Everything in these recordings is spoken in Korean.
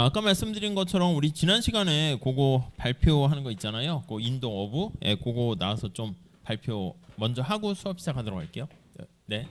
아까 말씀드린 것처럼 우리 지난 시간에 그거 발표하는 거 있잖아요. 그 인도 어부, 그거 나와서 좀 발표 먼저 하고 수업 시작하도록 할게요. 네.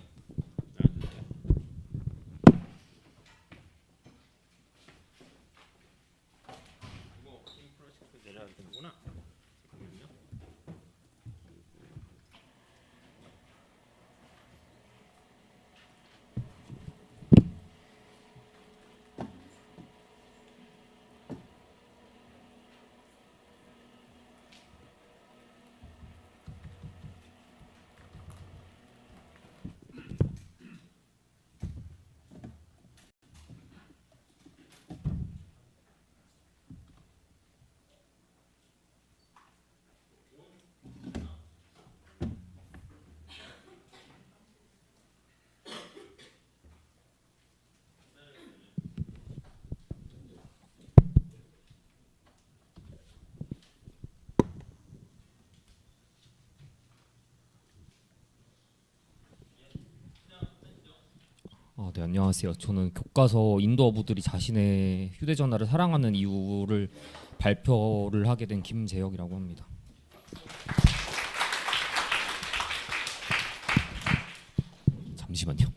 네, 안녕하세요. 저는 교과서 인도 어부들이 자신의 휴대전화를 사랑하는 이유를 발표를 하게 된 김재혁이라고 합니다. 잠시만요.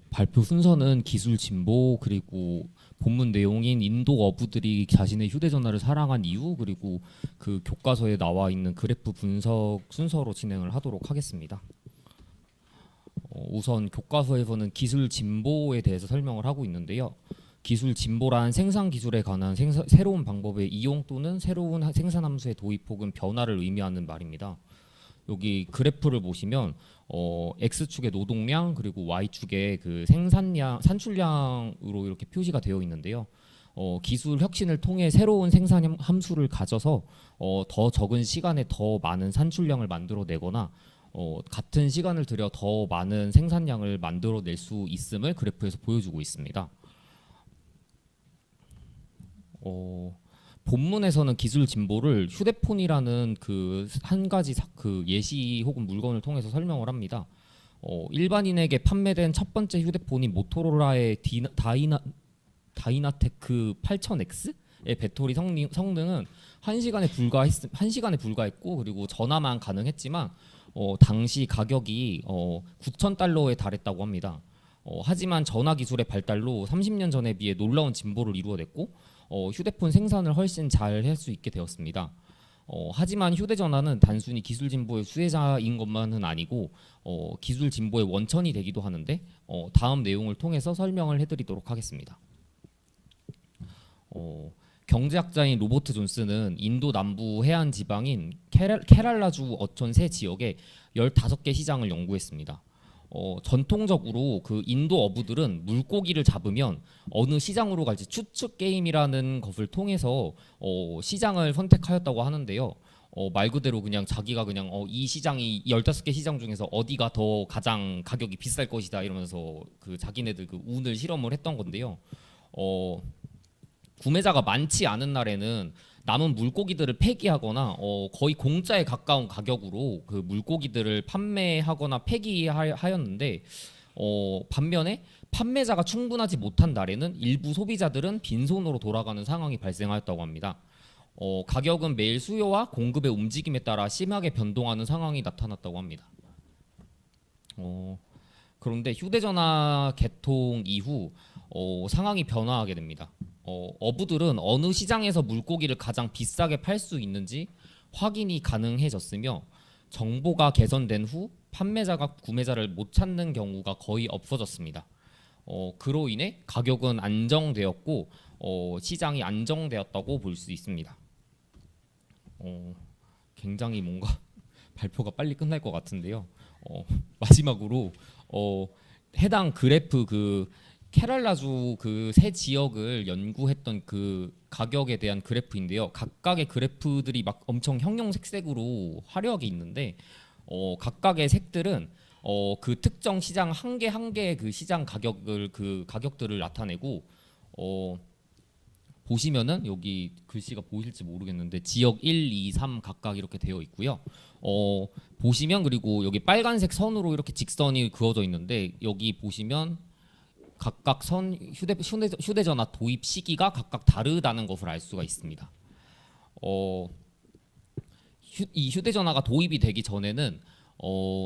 발표 순서는 기술 진보, 그리고 본문 내용인 인도 어부들이 자신의 휴대전화를 사랑한 이유, 그리고 그 교과서에 나와 있는 그래프 분석 순서로 진행을 하도록 하겠습니다. 우선 교과서에서는 기술 진보에 대해서 설명을 하고 있는데요. 기술 진보란 생산 기술에 관한 새로운 방법의 이용 또는 새로운 생산 함수의 도입 혹은 변화를 의미하는 말입니다. 여기 그래프를 보시면 X축의 노동량, 그리고 Y축의 그 생산량, 산출량으로 이렇게 표시가 되어 있는데요. 기술 혁신을 통해 새로운 생산 함수를 가져서 더 적은 시간에 더 많은 산출량을 만들어내거나 같은 시간을 들여 더 많은 생산량을 만들어낼 수 있음을 그래프에서 보여주고 있습니다. 본문에서는 기술 진보를 휴대폰이라는 그 한 가지 그 예시 혹은 물건을 통해서 설명을 합니다. 일반인에게 판매된 첫 번째 휴대폰이 모토로라의 다이나테크 8000X의 배터리 성능은 1시간에 불과했고, 그리고 전화만 가능했지만 당시 가격이 $9,000에 달했다고 합니다. 하지만 전화 기술의 발달로 30년 전에 비해 놀라운 진보를 이루어냈고 휴대폰 생산을 훨씬 잘 할 수 있게 되었습니다. 하지만 휴대전화는 단순히 기술 진보의 수혜자인 것만은 아니고 기술 진보의 원천이 되기도 하는데 다음 내용을 통해서 설명을 해드리도록 하겠습니다. 경제학자인 로버트 존스는 인도 남부 해안 지방인 케랄라주 어촌 세 지역에 15개 시장을 연구했습니다. 전통적으로 그 인도 어부들은 물고기를 잡으면 어느 시장으로 갈지 추측 게임이라는 것을 통해서 시장을 선택하였다고 하는데요. 말 그대로 그냥 자기가 그냥 이 시장이 15개 시장 중에서 어디가 더 가장 가격이 비쌀 것이다 이러면서 그 자기네들 그 운을 실험을 했던 건데요. 구매자가 많지 않은 날에는 남은 물고기들을 폐기하거나 거의 공짜에 가까운 가격으로 그 물고기들을 판매하거나 폐기하였는데 반면에 판매자가 충분하지 못한 날에는 일부 소비자들은 빈손으로 돌아가는 상황이 발생하였다고 합니다. 가격은 매일 수요와 공급의 움직임에 따라 심하게 변동하는 상황이 나타났다고 합니다. 그런데 휴대전화 개통 이후 상황이 변화하게 됩니다. 어부들은 어느 시장에서 물고기를 가장 비싸게 팔 수 있는지 확인이 가능해졌으며 정보가 개선된 후 판매자가 구매자를 못 찾는 경우가 거의 없어졌습니다. 그로 인해 가격은 안정되었고 시장이 안정되었다고 볼 수 있습니다. 굉장히 뭔가 발표가 빨리 끝날 것 같은데요. 마지막으로 해당 그래프 그 케랄라주 그 세 지역을 연구했던 그 가격에 대한 그래프인데요. 각각의 그래프들이 막 엄청 형형색색으로 화려하게 있는데 각각의 색들은 그 특정 시장 한 개의 그 시장 가격들을 나타내고 보시면은 여기 글씨가 보이실지 모르겠는데 지역 1, 2, 3 각각 이렇게 되어 있고요. 보시면 그리고 여기 빨간색 선으로 이렇게 직선이 그어져 있는데 여기 보시면 각각 선 휴대전화 도입 시기가 각각 다르다는 것을 알 수가 있습니다. 이 휴대전화가 도입이 되기 전에는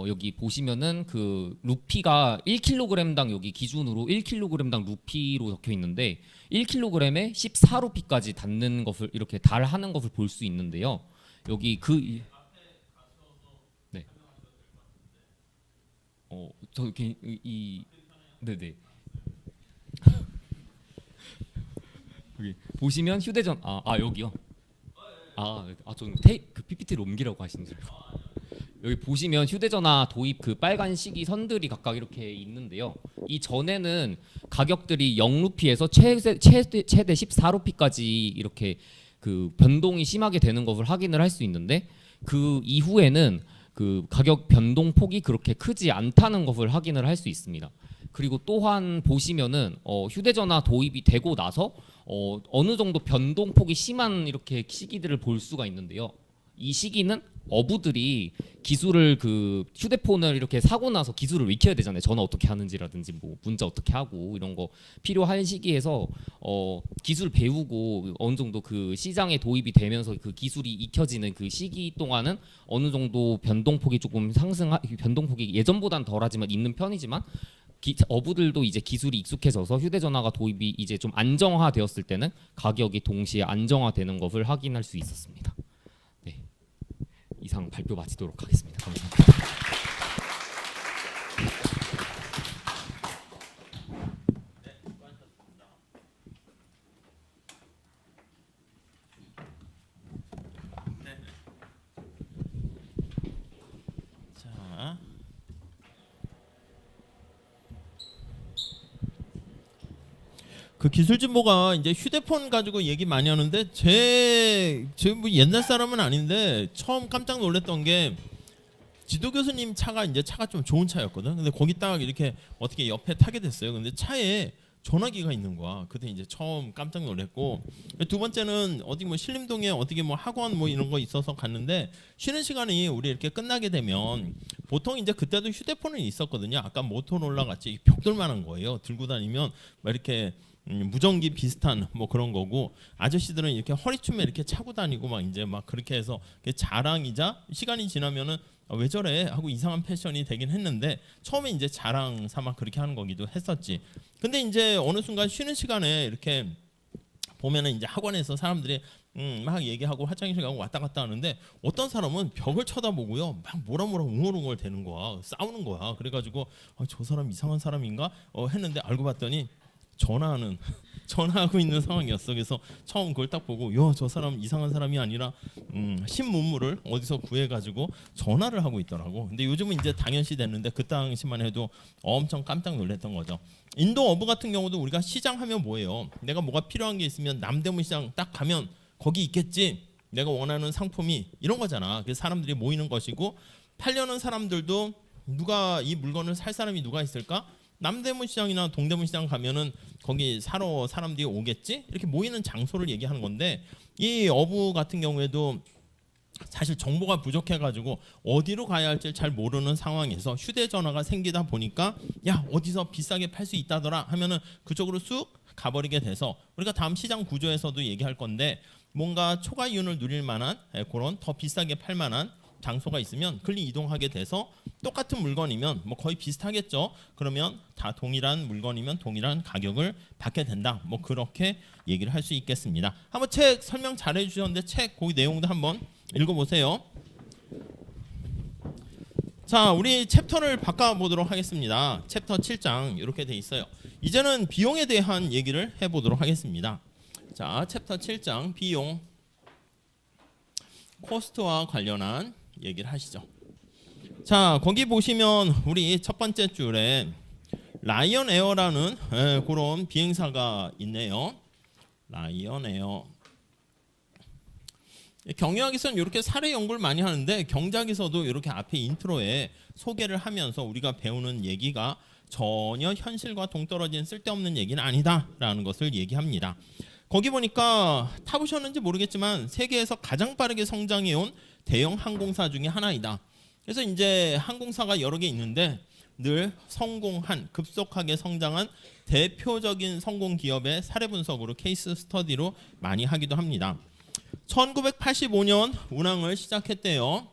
여기 보시면은 그 루피가 1kg당 여기 기준으로 1kg당 루피로 적혀 있는데 1kg에 14루피까지 닿는 것을 이렇게 달하는 것을 볼 수 있는데요. 여기 네. 저 이렇게 네네. 여기 보시면 휴대전 여기요. 저는 그 PPT를 옮기라고 하시는 줄 알고. 여기 보시면 휴대전화 도입 그 빨간 시기 선들이 각각 이렇게 있는데요. 이 전에는 가격들이 0루피에서 최대 14루피까지 이렇게 그 변동이 심하게 되는 것을 확인을 할 수 있는데 그 이후에는 그 가격 변동 폭이 그렇게 크지 않다는 것을 확인을 할 수 있습니다. 그리고 또한 보시면은 휴대전화 도입이 되고 나서 어느 정도 변동폭이 심한 이렇게 시기들을 볼 수가 있는데요. 이 시기는 어부들이 기술을 그 휴대폰을 이렇게 사고 나서 기술을 익혀야 되잖아요. 전화 어떻게 하는지라든지 뭐 문자 어떻게 하고 이런 거 필요한 시기에서 기술 배우고 어느 정도 그 시장에 도입이 되면서 그 기술이 익혀지는 그 시기 동안은 어느 정도 변동폭이 조금 변동폭이 예전보단 덜하지만 있는 편이지만 어부들도 이제 기술이 익숙해져서 휴대전화가 도입이 이제 좀 안정화되었을 때는 가격이 동시에 안정화되는 것을 확인할 수 있었습니다. 네, 이상 발표 마치도록 하겠습니다. 감사합니다. 자, 그 기술 진보가 이제 휴대폰 가지고 얘기 많이 하는데 뭐 옛날 사람은 아닌데 처음 깜짝 놀랐던 게 지도 교수님 차가 좀 좋은 차였거든. 근데 거기 딱 이렇게 어떻게 옆에 타게 됐어요. 근데 차에 전화기가 있는 거야. 그때 이제 처음 깜짝 놀랐고, 두 번째는 어디 뭐 신림동에 어떻게 뭐 학원 뭐 이런 거 있어서 갔는데 쉬는 시간이 우리 이렇게 끝나게 되면 보통 이제 그때도 휴대폰은 있었거든요. 아까 모토로라 같이 벽돌만한 거예요. 들고 다니면 막 이렇게 무전기 비슷한 뭐 그런 거고, 아저씨들은 이렇게 허리춤에 이렇게 차고 다니고 막 이제 막 그렇게 해서 자랑이자 시간이 지나면은 왜 저래 하고 이상한 패션이 되긴 했는데 처음에 이제 자랑 삼아 그렇게 하는 거기도 했었지. 근데 이제 어느 순간 쉬는 시간에 이렇게 보면은 이제 학원에서 사람들이 막 얘기하고 화장실 가고 왔다 갔다 하는데 어떤 사람은 벽을 쳐다보고요 막 뭐라 웅얼웅얼 대는 거야. 싸우는 거야. 그래가지고 저 사람 이상한 사람인가 했는데 알고 봤더니 전화하고 있는 상황이었어. 그래서 처음 그걸 딱 보고 저 사람 이상한 사람이 아니라 신문물을 어디서 구해가지고 전화를 하고 있더라고. 근데 요즘은 이제 당연시 됐는데 그 당시만 해도 엄청 깜짝 놀랐던 거죠. 인도 어부 같은 경우도 우리가 시장 하면 뭐예요? 내가 뭐가 필요한 게 있으면 남대문 시장 딱 가면 거기 있겠지. 내가 원하는 상품이 이런 거잖아. 그래서 사람들이 모이는 것이고, 팔려는 사람들도 누가 이 물건을 살 사람이 누가 있을까? 남대문 시장이나 동대문 시장 가면은 거기 사러 사람들이 오겠지? 이렇게 모이는 장소를 얘기하는 건데, 이 어부 같은 경우에도 사실 정보가 부족해가지고 어디로 가야 할지 잘 모르는 상황에서 휴대전화가 생기다 보니까 어디서 비싸게 팔 수 있다더라 하면은 그쪽으로 쑥 가버리게 돼서, 우리가 다음 시장 구조에서도 얘기할 건데 뭔가 초과이윤을 누릴 만한 그런 더 비싸게 팔 만한 장소가 있으면 글리 이동하게 돼서 똑같은 물건이면 뭐 거의 비슷하겠죠. 그러면 다 동일한 물건이면 동일한 가격을 받게 된다. 뭐 그렇게 얘기를 할 수 있겠습니다. 한번 책 설명 잘 해주셨는데 책 거기 내용도 한번 읽어보세요. 자, 우리 챕터를 바꿔보도록 하겠습니다. 챕터 7장 이렇게 돼 있어요. 이제는 비용에 대한 얘기를 해보도록 하겠습니다. 자, 챕터 7장 비용 코스트와 관련한 얘기를 하시죠. 자, 거기 보시면 우리 첫 번째 줄에 라이언 에어라는 그런 비행사가 있네요. 라이언 에어. 경영학에서는 이렇게 사례 연구를 많이 하는데 경작에서도 이렇게 앞에 인트로에 소개를 하면서 우리가 배우는 얘기가 전혀 현실과 동떨어진 쓸데없는 얘기는 아니다라는 것을 얘기합니다. 거기 보니까 타보셨는지 모르겠지만 세계에서 가장 빠르게 성장해온 대형 항공사 중에 하나이다. 그래서 이제 항공사가 여러 개 있는데 늘 성공한 급속하게 성장한 대표적인 성공 기업의 사례 분석으로 케이스 스터디로 많이 하기도 합니다. 1985년 운항을 시작했대요.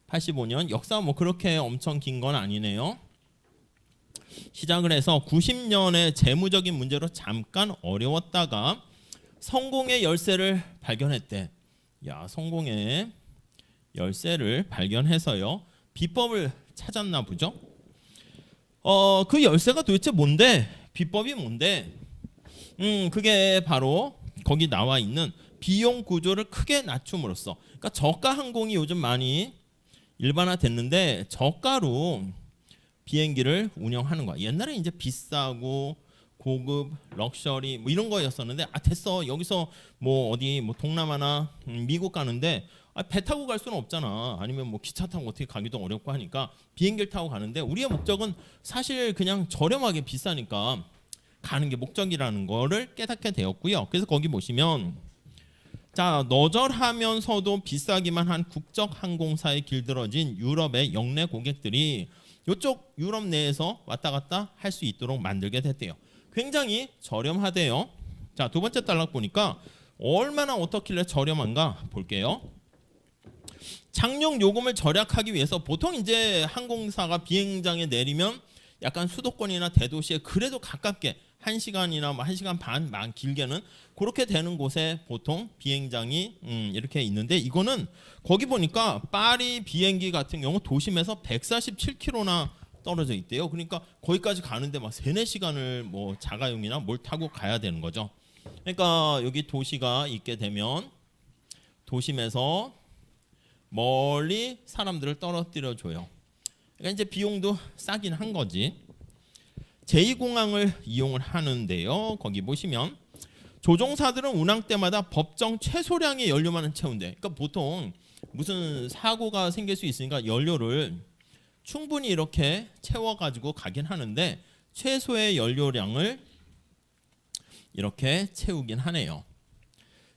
85년 역사 뭐 그렇게 엄청 긴 건 아니네요. 시작을 해서 90년에 재무적인 문제로 잠깐 어려웠다가 성공의 열쇠를 발견했대. 야, 성공의 열쇠를 발견해서요. 비법을 찾았나 보죠. 그 열쇠가 도대체 뭔데? 비법이 뭔데? 그게 바로 거기 나와 있는 비용 구조를 크게 낮춤으로써. 그러니까 저가 항공이 요즘 많이 일반화됐는데 저가로 비행기를 운영하는 거야. 옛날에 이제 비싸고 고급 럭셔리 뭐 이런 거였었는데 됐어. 여기서 뭐 어디 뭐 동남아나 미국 가는데 배 타고 갈 수는 없잖아. 아니면 뭐 기차 타고 어떻게 가기도 어렵고 하니까 비행기를 타고 가는데 우리의 목적은 사실 그냥 저렴하게 비싸니까 가는 게 목적이라는 거를 깨닫게 되었고요. 그래서 거기 보시면 자, 너절하면서도 비싸기만 한 국적 항공사에 길들어진 유럽의 영내 고객들이 이쪽 유럽 내에서 왔다 갔다 할 수 있도록 만들게 됐대요. 굉장히 저렴하대요. 자, 두 번째 단락 보니까 얼마나 어떻길래 저렴한가 볼게요. 착륙 요금을 절약하기 위해서 보통 이제 항공사가 비행장에 내리면 약간 수도권이나 대도시에 그래도 가깝게 1시간이나 뭐 1시간 반 길게는 그렇게 되는 곳에 보통 비행장이 이렇게 있는데 이거는 거기 보니까 파리 비행기 같은 경우 도심에서 147km나 떨어져 있대요. 그러니까 거기까지 가는데 막 3-4시간을 뭐 자가용이나 뭘 타고 가야 되는 거죠. 그러니까 여기 도시가 있게 되면 도심에서 멀리 사람들을 떨어뜨려 줘요. 그러니까 이제 비용도 싸긴 한 거지. 제2공항을 이용을 하는데요. 거기 보시면 조종사들은 운항 때마다 법정 최소량의 연료만은 채운대. 그러니까 보통 무슨 사고가 생길 수 있으니까 연료를 충분히 이렇게 채워가지고 가긴 하는데 최소의 연료량을 이렇게 채우긴 하네요.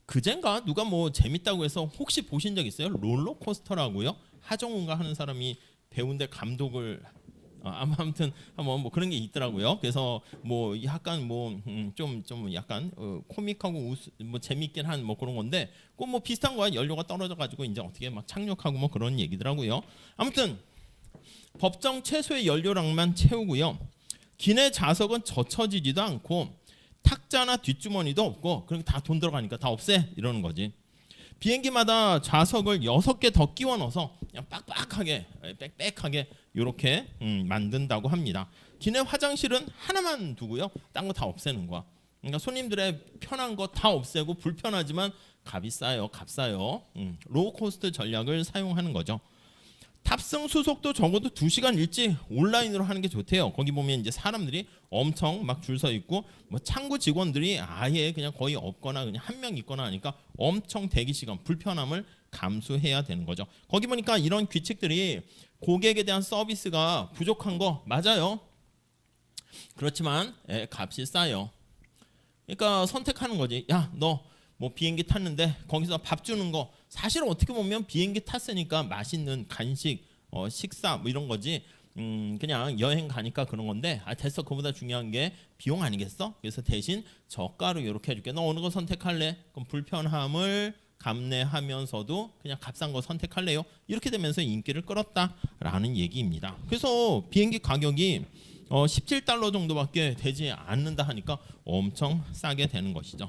그젠가 누가 뭐 재밌다고 해서 혹시 보신 적 있어요? 롤러코스터라고요? 하정우가 하는 사람이 배우인데 감독을 아무튼 한번 뭐 그런 게 있더라고요. 그래서 뭐 약간 뭐 좀 약간 코믹하고 뭐 재밌긴 한 뭐 그런 건데 꼭 뭐 비슷한 거야. 연료가 떨어져 가지고 이제 어떻게 막 착륙하고 뭐 그런 얘기더라고요. 아무튼 법정 최소의 연료량만 채우고요. 기내 좌석은 젖혀지지도 않고 탁자나 뒷주머니도 없고 그러니까 다 돈 들어가니까 다 없애 이러는 거지. 비행기마다 좌석을 6개 더 끼워 넣어서 그냥 빡빡하게 빽빽하게 이렇게 만든다고 합니다. 기내 화장실은 하나만 두고요. 딴 거 다 없애는 거야. 그러니까 손님들의 편한 거 다 없애고 불편하지만 값이 싸요. 값싸요. 로우코스트 전략을 사용하는 거죠. 탑승 수속도 적어도 2시간 일찍 온라인으로 하는 게 좋대요. 거기 보면 이제 사람들이 엄청 막 줄 서 있고 뭐 창구 직원들이 아예 그냥 거의 없거나 그냥 한 명 있거나 하니까 엄청 대기 시간 불편함을 감수해야 되는 거죠. 거기 보니까 이런 규칙들이 고객에 대한 서비스가 부족한 거 맞아요. 그렇지만 값이 싸요. 그러니까 선택하는 거지. 야, 너 뭐 비행기 탔는데 거기서 밥 주는 거 사실 어떻게 보면 비행기 탔으니까 맛있는 간식, 식사 뭐 이런 거지. 그냥 여행 가니까 그런 건데 됐어. 그보다 중요한 게 비용 아니겠어? 그래서 대신 저가로 이렇게 해줄게. 너 어느 거 선택할래? 그럼 불편함을 감내하면서도 그냥 값싼 거 선택할래요? 이렇게 되면서 인기를 끌었다라는 얘기입니다. 그래서 비행기 가격이 $17 정도밖에 되지 않는다 하니까 엄청 싸게 되는 것이죠.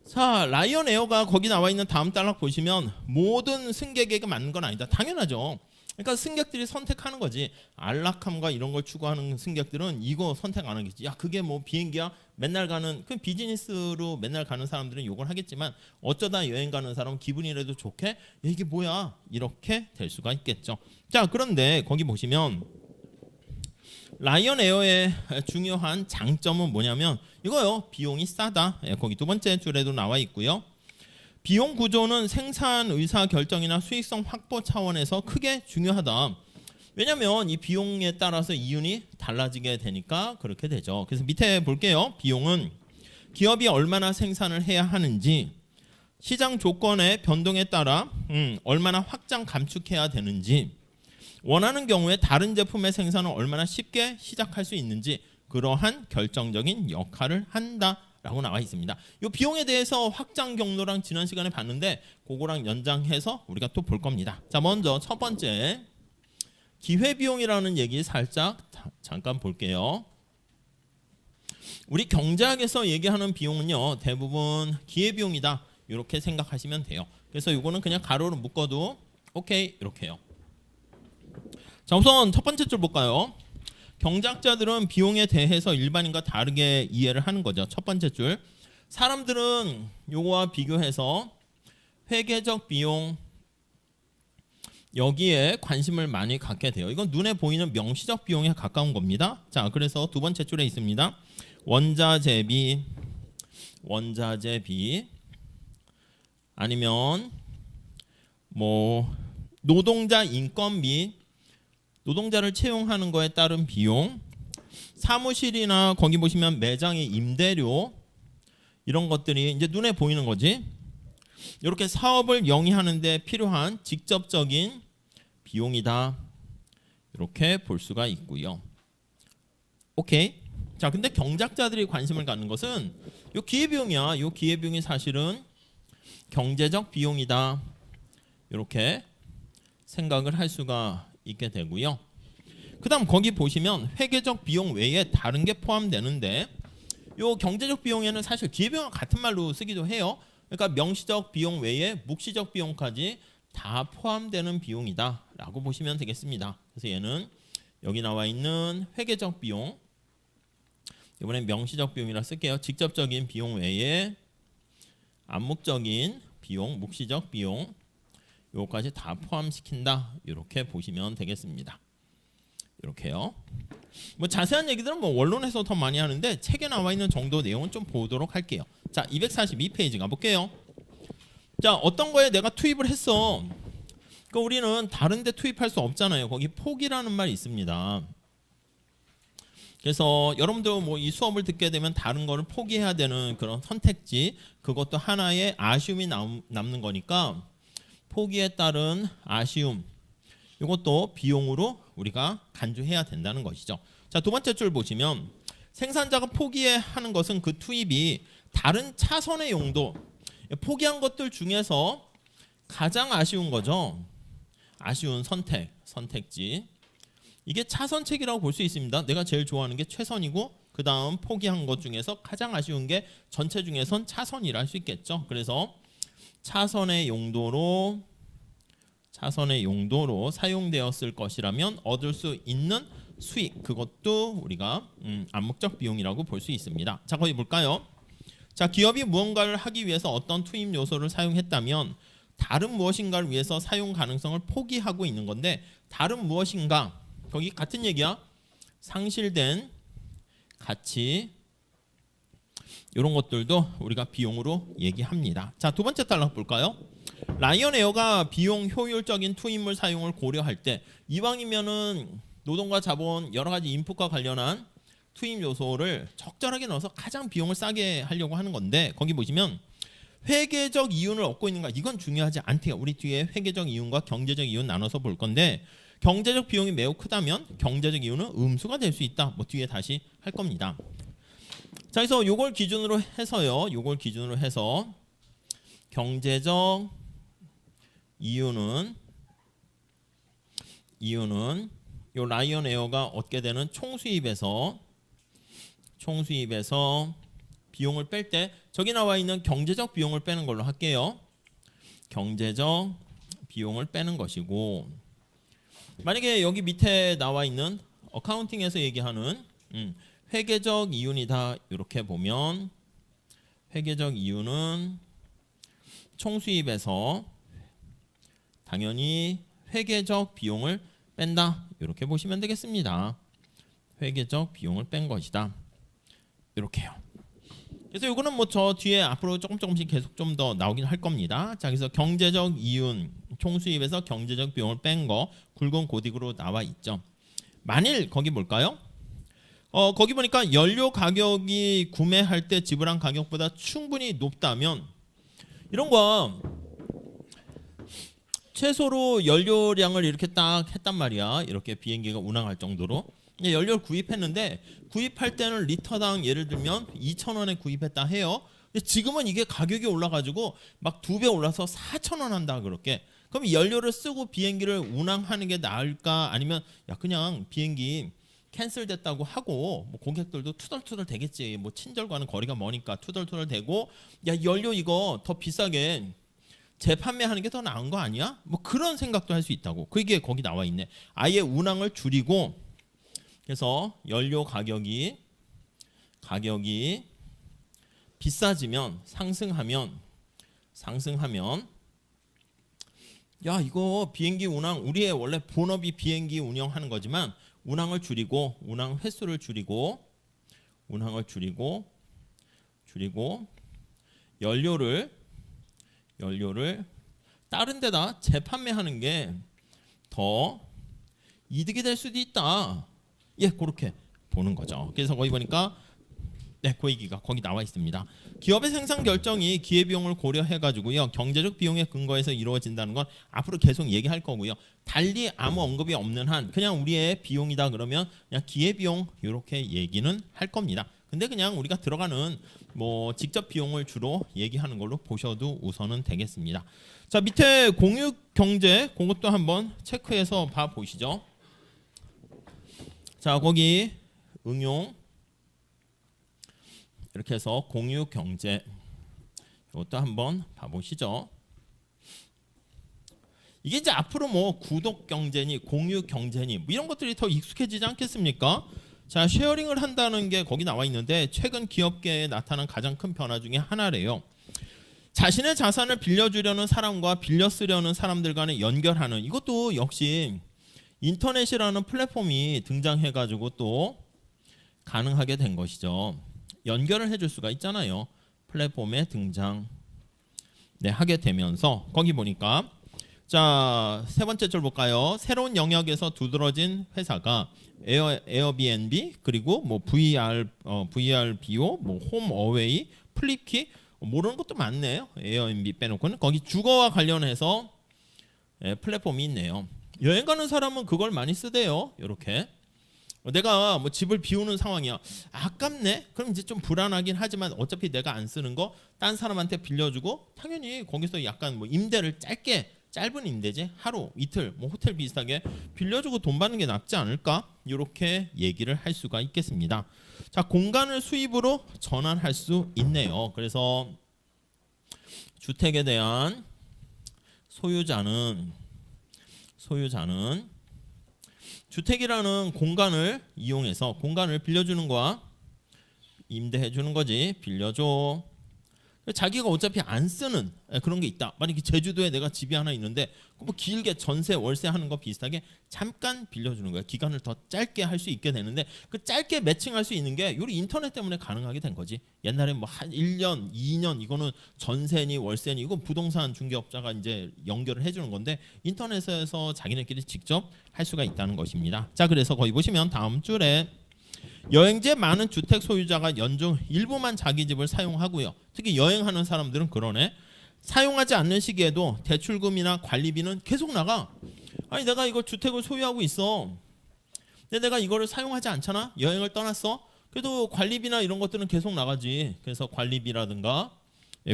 자, 라이언 에어가 거기 나와 있는 다음 단락 보시면 모든 승객에게 맞는 건 아니다. 당연하죠. 그러니까 승객들이 선택하는 거지. 안락함과 이런 걸 추구하는 승객들은 이거 선택 안 하겠지. 야, 그게 뭐 비행기야? 맨날 가는 그 비즈니스로 맨날 가는 사람들은 이걸 하겠지만 어쩌다 여행 가는 사람은 기분이라도 좋게 야, 이게 뭐야? 이렇게 될 수가 있겠죠. 자, 그런데 거기 보시면 라이언 에어의 중요한 장점은 뭐냐면 이거요. 비용이 싸다. 거기 두 번째 줄에도 나와 있고요. 비용 구조는 생산 의사 결정이나 수익성 확보 차원에서 크게 중요하다. 왜냐하면 이 비용에 따라서 이윤이 달라지게 되니까 그렇게 되죠. 그래서 밑에 볼게요. 비용은 기업이 얼마나 생산을 해야 하는지, 시장 조건의 변동에 따라 얼마나 확장 감축해야 되는지, 원하는 경우에 다른 제품의 생산을 얼마나 쉽게 시작할 수 있는지 그러한 결정적인 역할을 한다라고 나와 있습니다. 이 비용에 대해서 확장 경로랑 지난 시간에 봤는데 그거랑 연장해서 우리가 또 볼 겁니다. 자, 먼저 첫 번째 기회비용이라는 얘기 살짝 잠깐 볼게요. 우리 경제학에서 얘기하는 비용은요 대부분 기회비용이다 이렇게 생각하시면 돼요. 그래서 이거는 그냥 가로로 묶어도 오케이 이렇게요. 자, 우선 첫 번째 줄 볼까요? 경제학자들은 비용에 대해서 일반인과 다르게 이해를 하는 거죠. 첫 번째 줄, 사람들은 요거와 비교해서 회계적 비용 여기에 관심을 많이 갖게 돼요. 이건 눈에 보이는 명시적 비용에 가까운 겁니다. 자, 그래서 두 번째 줄에 있습니다. 원자재비 아니면 뭐 노동자 인건비, 노동자를 채용하는 거에 따른 비용, 사무실이나 거기 보시면 매장의 임대료, 이런 것들이 이제 눈에 보이는 거지. 이렇게 사업을 영위하는 데 필요한 직접적인 비용이다. 이렇게 볼 수가 있고요. 오케이. 자, 근데 경제학자들이 관심을 갖는 것은 요 기회비용이야. 요 기회비용이 사실은 경제적 비용이다. 이렇게 생각을 할 수가 있게 되고요. 그다음 거기 보시면 회계적 비용 외에 다른 게 포함되는데 요 경제적 비용에는 사실 기회비용과 같은 말로 쓰기도 해요. 그러니까 명시적 비용 외에 묵시적 비용까지 다 포함되는 비용이다라고 보시면 되겠습니다. 그래서 얘는 여기 나와 있는 회계적 비용, 이번엔 명시적 비용이라 쓸게요. 직접적인 비용 외에 암묵적인 비용, 묵시적 비용 요거까지 다 포함시킨다. 이렇게 보시면 되겠습니다. 이렇게요. 뭐 자세한 얘기들은 뭐 원론에서 더 많이 하는데 책에 나와 있는 정도 내용은 좀 보도록 할게요. 자, 242페이지 가볼게요. 자, 어떤 거에 내가 투입을 했어. 그러니까 우리는 다른 데 투입할 수 없잖아요. 거기 포기라는 말이 있습니다. 그래서 여러분들 뭐 이 수업을 듣게 되면 다른 거를 포기해야 되는 그런 선택지, 그것도 하나의 아쉬움이 남는 거니까 포기에 따른 아쉬움, 이것도 비용으로 우리가 간주해야 된다는 것이죠. 자, 두 번째 줄 보시면 생산자가 포기하는 것은 그 투입이 다른 차선의 용도, 포기한 것들 중에서 가장 아쉬운 거죠. 아쉬운 선택지. 이게 차선책이라고 볼 수 있습니다. 내가 제일 좋아하는 게 최선이고 그 다음 포기한 것 중에서 가장 아쉬운 게 전체 중에선 차선이라 할 수 있겠죠. 그래서 차선의 용도로 사용되었을 것이라면 얻을 수 있는 수익, 그것도 우리가 암묵적 비용이라고 볼 수 있습니다. 자, 거기 볼까요? 자, 기업이 무언가를 하기 위해서 어떤 투입 요소를 사용했다면 다른 무엇인가를 위해서 사용 가능성을 포기하고 있는 건데, 다른 무엇인가, 거기 같은 얘기야. 상실된 가치, 이런 것들도 우리가 비용으로 얘기합니다. 자, 두 번째 단락 볼까요? 라이언에어가 비용 효율적인 투입물 사용을 고려할 때 이왕이면은 노동과 자본 여러 가지 인풋과 관련한 투입 요소를 적절하게 넣어서 가장 비용을 싸게 하려고 하는 건데, 거기 보시면 회계적 이윤을 얻고 있는가, 이건 중요하지 않대요. 우리 뒤에 회계적 이윤과 경제적 이윤 나눠서 볼 건데, 경제적 비용이 매우 크다면 경제적 이윤은 음수가 될 수 있다. 뭐 뒤에 다시 할 겁니다. 자, 그래서 요걸 기준으로 해서 경제적 이윤은 요 라이언에어가 얻게 되는 총수입에서 비용을 뺄 때 저기 나와 있는 경제적 비용을 빼는 걸로 할게요. 경제적 비용을 빼는 것이고, 만약에 여기 밑에 나와 있는 어카운팅에서 얘기하는 회계적 이윤이다, 이렇게 보면 회계적 이윤은 총수입에서 당연히 회계적 비용을 뺀다, 이렇게 보시면 되겠습니다. 회계적 비용을 뺀 것이다, 이렇게요. 그래서 이거는 뭐 저 뒤에 앞으로 조금씩 계속 좀 더 나오긴 할 겁니다. 자, 그래서 경제적 이윤, 총수입에서 경제적 비용을 뺀 거 굵은 고딕으로 나와 있죠. 만일 거기 볼까요? 거기 보니까 연료 가격이 구매할 때 지불한 가격보다 충분히 높다면 이런 거 최소로 연료량을 이렇게 딱 했단 말이야. 이렇게 비행기가 운항할 정도로 연료를 구입했는데 구입할 때는 리터당 예를 들면 2,000원에 구입했다 해요. 근데 지금은 이게 가격이 올라가지고 막 2배 올라서 4,000원 한다 그렇게. 그럼 연료를 쓰고 비행기를 운항하는 게 나을까? 아니면 야 그냥 비행기 캔슬됐다고 하고 뭐 고객들도 투덜투덜 되겠지. 뭐 친절과는 거리가 머니까 투덜투덜 되고 야 연료 이거 더 비싸게 재판매하는 게 더 나은 거 아니야? 뭐 그런 생각도 할 수 있다고. 그게 거기 나와 있네. 아예 운항을 줄이고 그래서 연료 가격이 비싸지면 상승하면 야 이거 비행기 운항 우리의 원래 본업이 비행기 운영하는 거지만 운항을 줄이고 운항 횟수를 줄이고 연료를 다른 데다 재판매하는 게 더 이득이 될 수도 있다. 예, 그렇게 보는 거죠. 그래서 거기 보니까 그 얘기가 거기 나와 있습니다. 기업의 생산 결정이 기회비용을 고려해가지고요 경제적 비용에 근거해서 이루어진다는 건 앞으로 계속 얘기할 거고요. 달리 아무 언급이 없는 한 그냥 우리의 비용이다 그러면 그냥 기회비용 이렇게 얘기는 할 겁니다. 근데 그냥 우리가 들어가는 뭐 직접 비용을 주로 얘기하는 걸로 보셔도 우선은 되겠습니다. 자 밑에 공유 경제 그것도 한번 체크해서 봐 보시죠. 자 거기 응용 이렇게 해서 공유 경제 이것도 한번 봐보시죠. 이게 이제 앞으로 뭐 구독 경제니 공유 경제니 뭐 이런 것들이 더 익숙해지지 않겠습니까? 자 쉐어링을 한다는 게 거기 나와 있는데 최근 기업계에 나타난 가장 큰 변화 중에 하나래요. 자신의 자산을 빌려주려는 사람과 빌려 쓰려는 사람들 간에 연결하는 이것도 역시 인터넷이라는 플랫폼이 등장해가지고 또 가능하게 된 것이죠. 연결을 해줄 수가 있잖아요. 플랫폼에 등장 하게 되면서 거기 보니까 자 세 번째 줄 볼까요? 새로운 영역에서 두드러진 회사가 에어비앤비 그리고 뭐 VRBO 뭐 홈어웨이 플립키 모르는 것도 많네요. 에어비앤비 빼놓고는 거기 주거와 관련해서 플랫폼이 있네요. 여행 가는 사람은 그걸 많이 쓰대요. 이렇게 내가 뭐 집을 비우는 상황이야. 아깝네. 그럼 이제 좀 불안하긴 하지만 어차피 내가 안 쓰는 거 딴 사람한테 빌려주고 당연히 거기서 약간 뭐 임대를 짧은 임대제 하루 이틀 뭐 호텔 비슷하게 빌려주고 돈 받는 게 낫지 않을까? 이렇게 얘기를 할 수가 있겠습니다. 자 공간을 수입으로 전환할 수 있네요. 그래서 주택에 대한 소유자는 주택이라는 공간을 이용해서 공간을 빌려주는 거야. 임대해 주는 거지. 빌려줘. 자기가 어차피 안 쓰는 그런 게 있다. 만약에 제주도에 내가 집이 하나 있는데 뭐 길게 전세 월세 하는 거 비슷하게 잠깐 빌려주는 거야. 기간을 더 짧게 할 수 있게 되는데 그 짧게 매칭할 수 있는 게 우리 인터넷 때문에 가능하게 된 거지. 옛날에 뭐 한 1년, 2년 이거는 전세니 월세니 이건 부동산 중개업자가 이제 연결을 해주는 건데 인터넷에서 자기네끼리 직접 할 수가 있다는 것입니다. 자 그래서 거기 보시면 다음 줄에 여행지에 많은 주택 소유자가 연중 일부만 자기 집을 사용하고요. 특히 여행하는 사람들은 그러네. 사용하지 않는 시기에도 대출금이나 관리비는 계속 나가. 아니 내가 이거 주택을 소유하고 있어. 근데 내가 이거를 사용하지 않잖아. 여행을 떠났어. 그래도 관리비나 이런 것들은 계속 나가지. 그래서 관리비라든가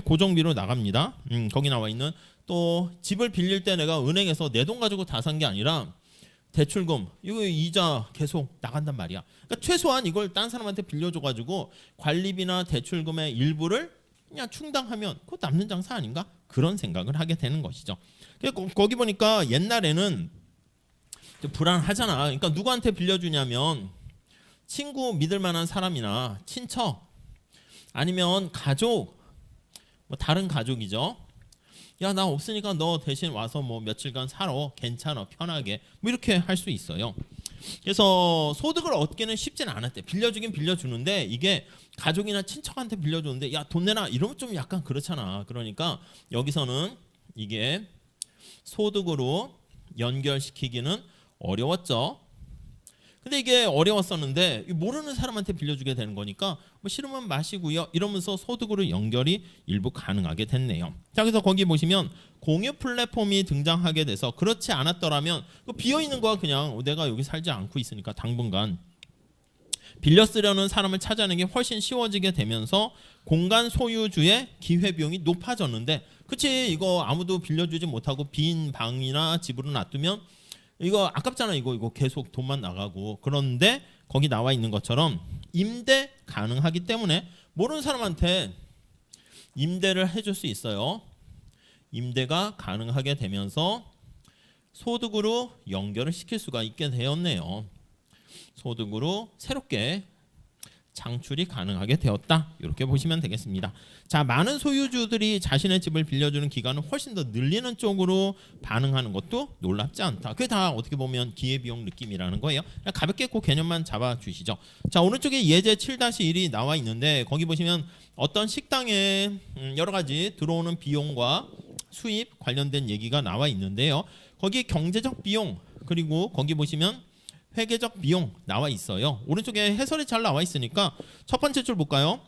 고정비로 나갑니다. 거기 나와 있는 또 집을 빌릴 때 내가 은행에서 내 돈 가지고 다 산 게 아니라 대출금 이거 이자 계속 나간단 말이야. 그러니까 최소한 이걸 딴 사람한테 빌려줘가지고 관리비나 대출금의 일부를 그냥 충당하면 그거 남는 장사 아닌가? 그런 생각을 하게 되는 것이죠. 거기 보니까 옛날에는 좀 불안하잖아. 그러니까 누구한테 빌려주냐면 친구 믿을 만한 사람이나 친척 아니면 가족 뭐 다른 가족이죠. 야 나 없으니까 너 대신 와서 뭐 며칠간 살아 괜찮아 편하게 뭐 이렇게 할 수 있어요. 그래서 소득을 얻기는 쉽진 않았대. 빌려주긴 빌려주는데 이게 가족이나 친척한테 빌려주는데 야 돈 내놔 이러면 좀 약간 그렇잖아. 그러니까 여기서는 이게 소득으로 연결시키기는 어려웠죠. 근데 이게 어려웠었는데 모르는 사람한테 빌려주게 되는 거니까 뭐 싫으면 마시고요 이러면서 소득으로 연결이 일부 가능하게 됐네요. 자, 그래서 거기 보시면 공유 플랫폼이 등장하게 돼서 그렇지 않았더라면 비어있는 거야 그냥 내가 여기 살지 않고 있으니까 당분간 빌려 쓰려는 사람을 찾아내는 게 훨씬 쉬워지게 되면서 공간 소유주의 기회비용이 높아졌는데 그치 이거 아무도 빌려주지 못하고 빈 방이나 집으로 놔두면 이거 아깝잖아 이거 계속 돈만 나가고 그런데 거기 나와 있는 것처럼 임대 가능하기 때문에 모르는 사람한테 임대를 해줄 수 있어요. 임대가 가능하게 되면서 소득으로 연결을 시킬 수가 있게 되었네요. 소득으로 새롭게 창출이 가능하게 되었다. 이렇게 보시면 되겠습니다. 자, 많은 소유주들이 자신의 집을 빌려주는 기간을 훨씬 더 늘리는 쪽으로 반응하는 것도 놀랍지 않다. 그게 다 어떻게 보면 기회비용 느낌이라는 거예요. 그냥 가볍게 그 개념만 잡아주시죠. 자, 오른쪽에 예제 7-1이 나와 있는데 거기 보시면 어떤 식당에 여러 가지 들어오는 비용과 수입 관련된 얘기가 나와 있는데요. 거기 경제적 비용 그리고 거기 보시면 회계적 비용 나와 있어요. 오른쪽에 해설이 잘 나와 있으니까 첫 번째 줄 볼까요?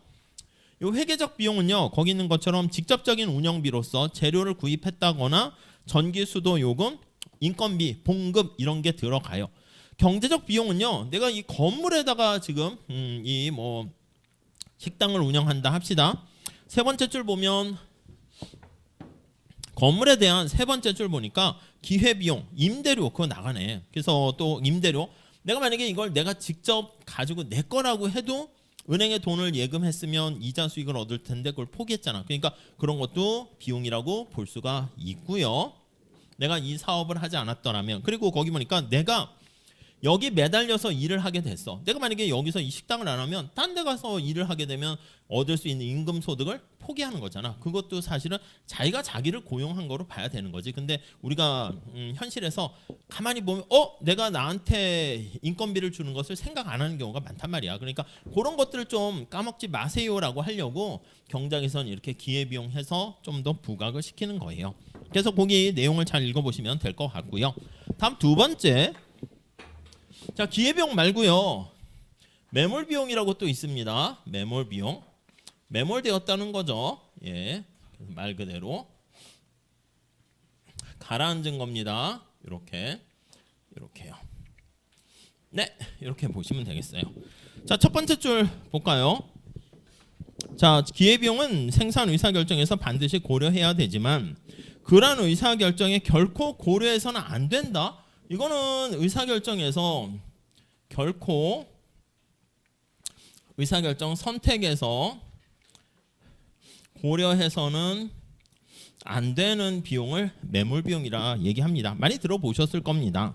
이 회계적 비용은요. 거기 있는 것처럼 직접적인 운영비로서 재료를 구입했다거나 전기, 수도 요금, 인건비, 봉급 이런 게 들어가요. 경제적 비용은요. 내가 이 건물에다가 지금 이 뭐 식당을 운영한다 합시다. 세 번째 줄 보면 건물에 대한 세 번째 줄 보니까 기회비용, 임대료 그거 나가네. 그래서 또 임대료 내가 만약에 이걸 내가 직접 가지고 내 거라고 해도 은행에 돈을 예금했으면 이자 수익을 얻을 텐데 그걸 포기했잖아. 그러니까 그런 것도 비용이라고 볼 수가 있고요. 내가 이 사업을 하지 않았더라면 그리고 거기 보니까 내가 여기 매달려서 일을 하게 됐어. 내가 만약에 여기서 이 식당을 안 하면 딴 데 가서 일을 하게 되면 얻을 수 있는 임금 소득을 포기하는 거잖아. 그것도 사실은 자기가 자기를 고용한 거로 봐야 되는 거지. 근데 우리가 현실에서 가만히 보면 내가 나한테 인건비를 주는 것을 생각 안 하는 경우가 많단 말이야. 그러니까 그런 것들을 좀 까먹지 마세요라고 하려고 경장에서는 이렇게 기회비용 해서 좀 더 부각을 시키는 거예요. 그래서 거기 내용을 잘 읽어보시면 될 것 같고요. 다음 두 번째 자, 기회비용 말고요. 매몰비용이라고 또 있습니다. 매몰비용. 매몰되었다는 거죠. 예, 말 그대로 가라앉은 겁니다. 이렇게요. 네, 이렇게 보시면 되겠어요. 자, 첫 번째 줄 볼까요? 자, 기회비용은 생산 의사결정에서 반드시 고려해야 되지만 그러한 의사결정에 결코 고려해서는 안 된다. 이거는 의사결정에서 결코 의사결정 선택에서 고려해서는 안 되는 비용을 매몰비용이라 얘기합니다. 많이 들어보셨을 겁니다.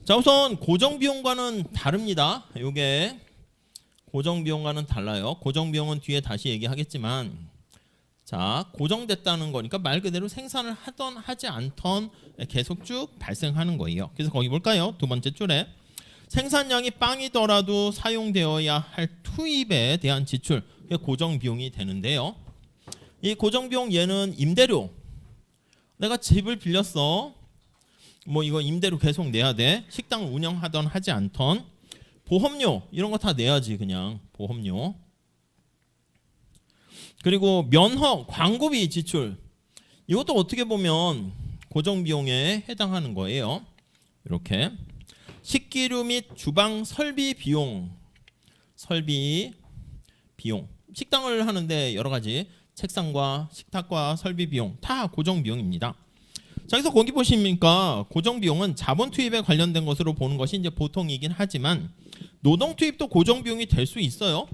자, 우선 고정비용과는 다릅니다. 이게 고정비용과는 달라요. 고정비용은 뒤에 다시 얘기하겠지만 자, 고정됐다는 거니까 말 그대로 생산을 하던 하지 않던 계속 쭉 발생하는 거예요. 그래서 거기 볼까요? 두 번째 줄에 생산량이 빵이더라도 사용되어야 할 투입에 대한 지출, 고정비용이 되는데요. 이 고정비용 얘는 임대료. 내가 집을 빌렸어. 뭐 이거 임대료 계속 내야 돼. 식당을 운영하던 하지 않던 보험료 이런 거 다 내야지 그냥 보험료. 그리고 면허, 광고비 지출 이것도 어떻게 보면 고정비용에 해당하는 거예요. 이렇게 식기류 및 주방 설비 비용 식당을 하는데 여러 가지 책상과 식탁과 설비 비용 다 고정비용입니다. 자, 그래서 거기 보시니까 고정비용은 자본 투입에 관련된 것으로 보는 것이 이제 보통이긴 하지만 노동 투입도 고정비용이 될 수 있어요.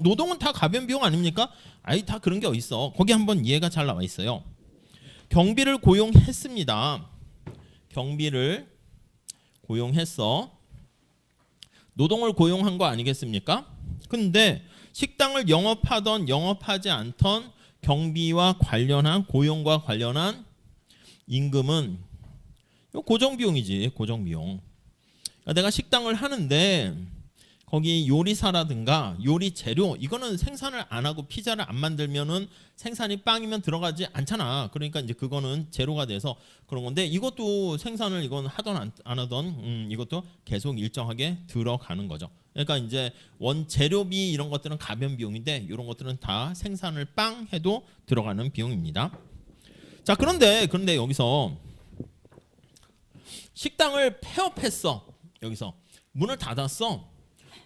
노동은 다 가변 비용 아닙니까? 아이 다 그런 게 어딨어. 거기 한번 이해가 잘 나와 있어요. 경비를 고용했습니다. 경비를 고용했어. 노동을 고용한 거 아니겠습니까? 근데 식당을 영업하던 영업하지 않던 경비와 관련한 고용과 관련한 임금은 고정비용이지. 고정비용. 그러니까 내가 식당을 하는데 거기 요리사라든가 요리 재료 이거는 생산을 안 하고 피자를 안 만들면은 생산이 빵이면 들어가지 않잖아. 그러니까 이제 그거는 제로가 돼서 그런 건데 이것도 생산을 이건 하던 안 하던 이것도 계속 일정하게 들어가는 거죠. 그러니까 이제 원재료비 이런 것들은 가변 비용인데 이런 것들은 다 생산을 빵 해도 들어가는 비용입니다. 자, 그런데 여기서 식당을 폐업했어. 여기서 문을 닫았어.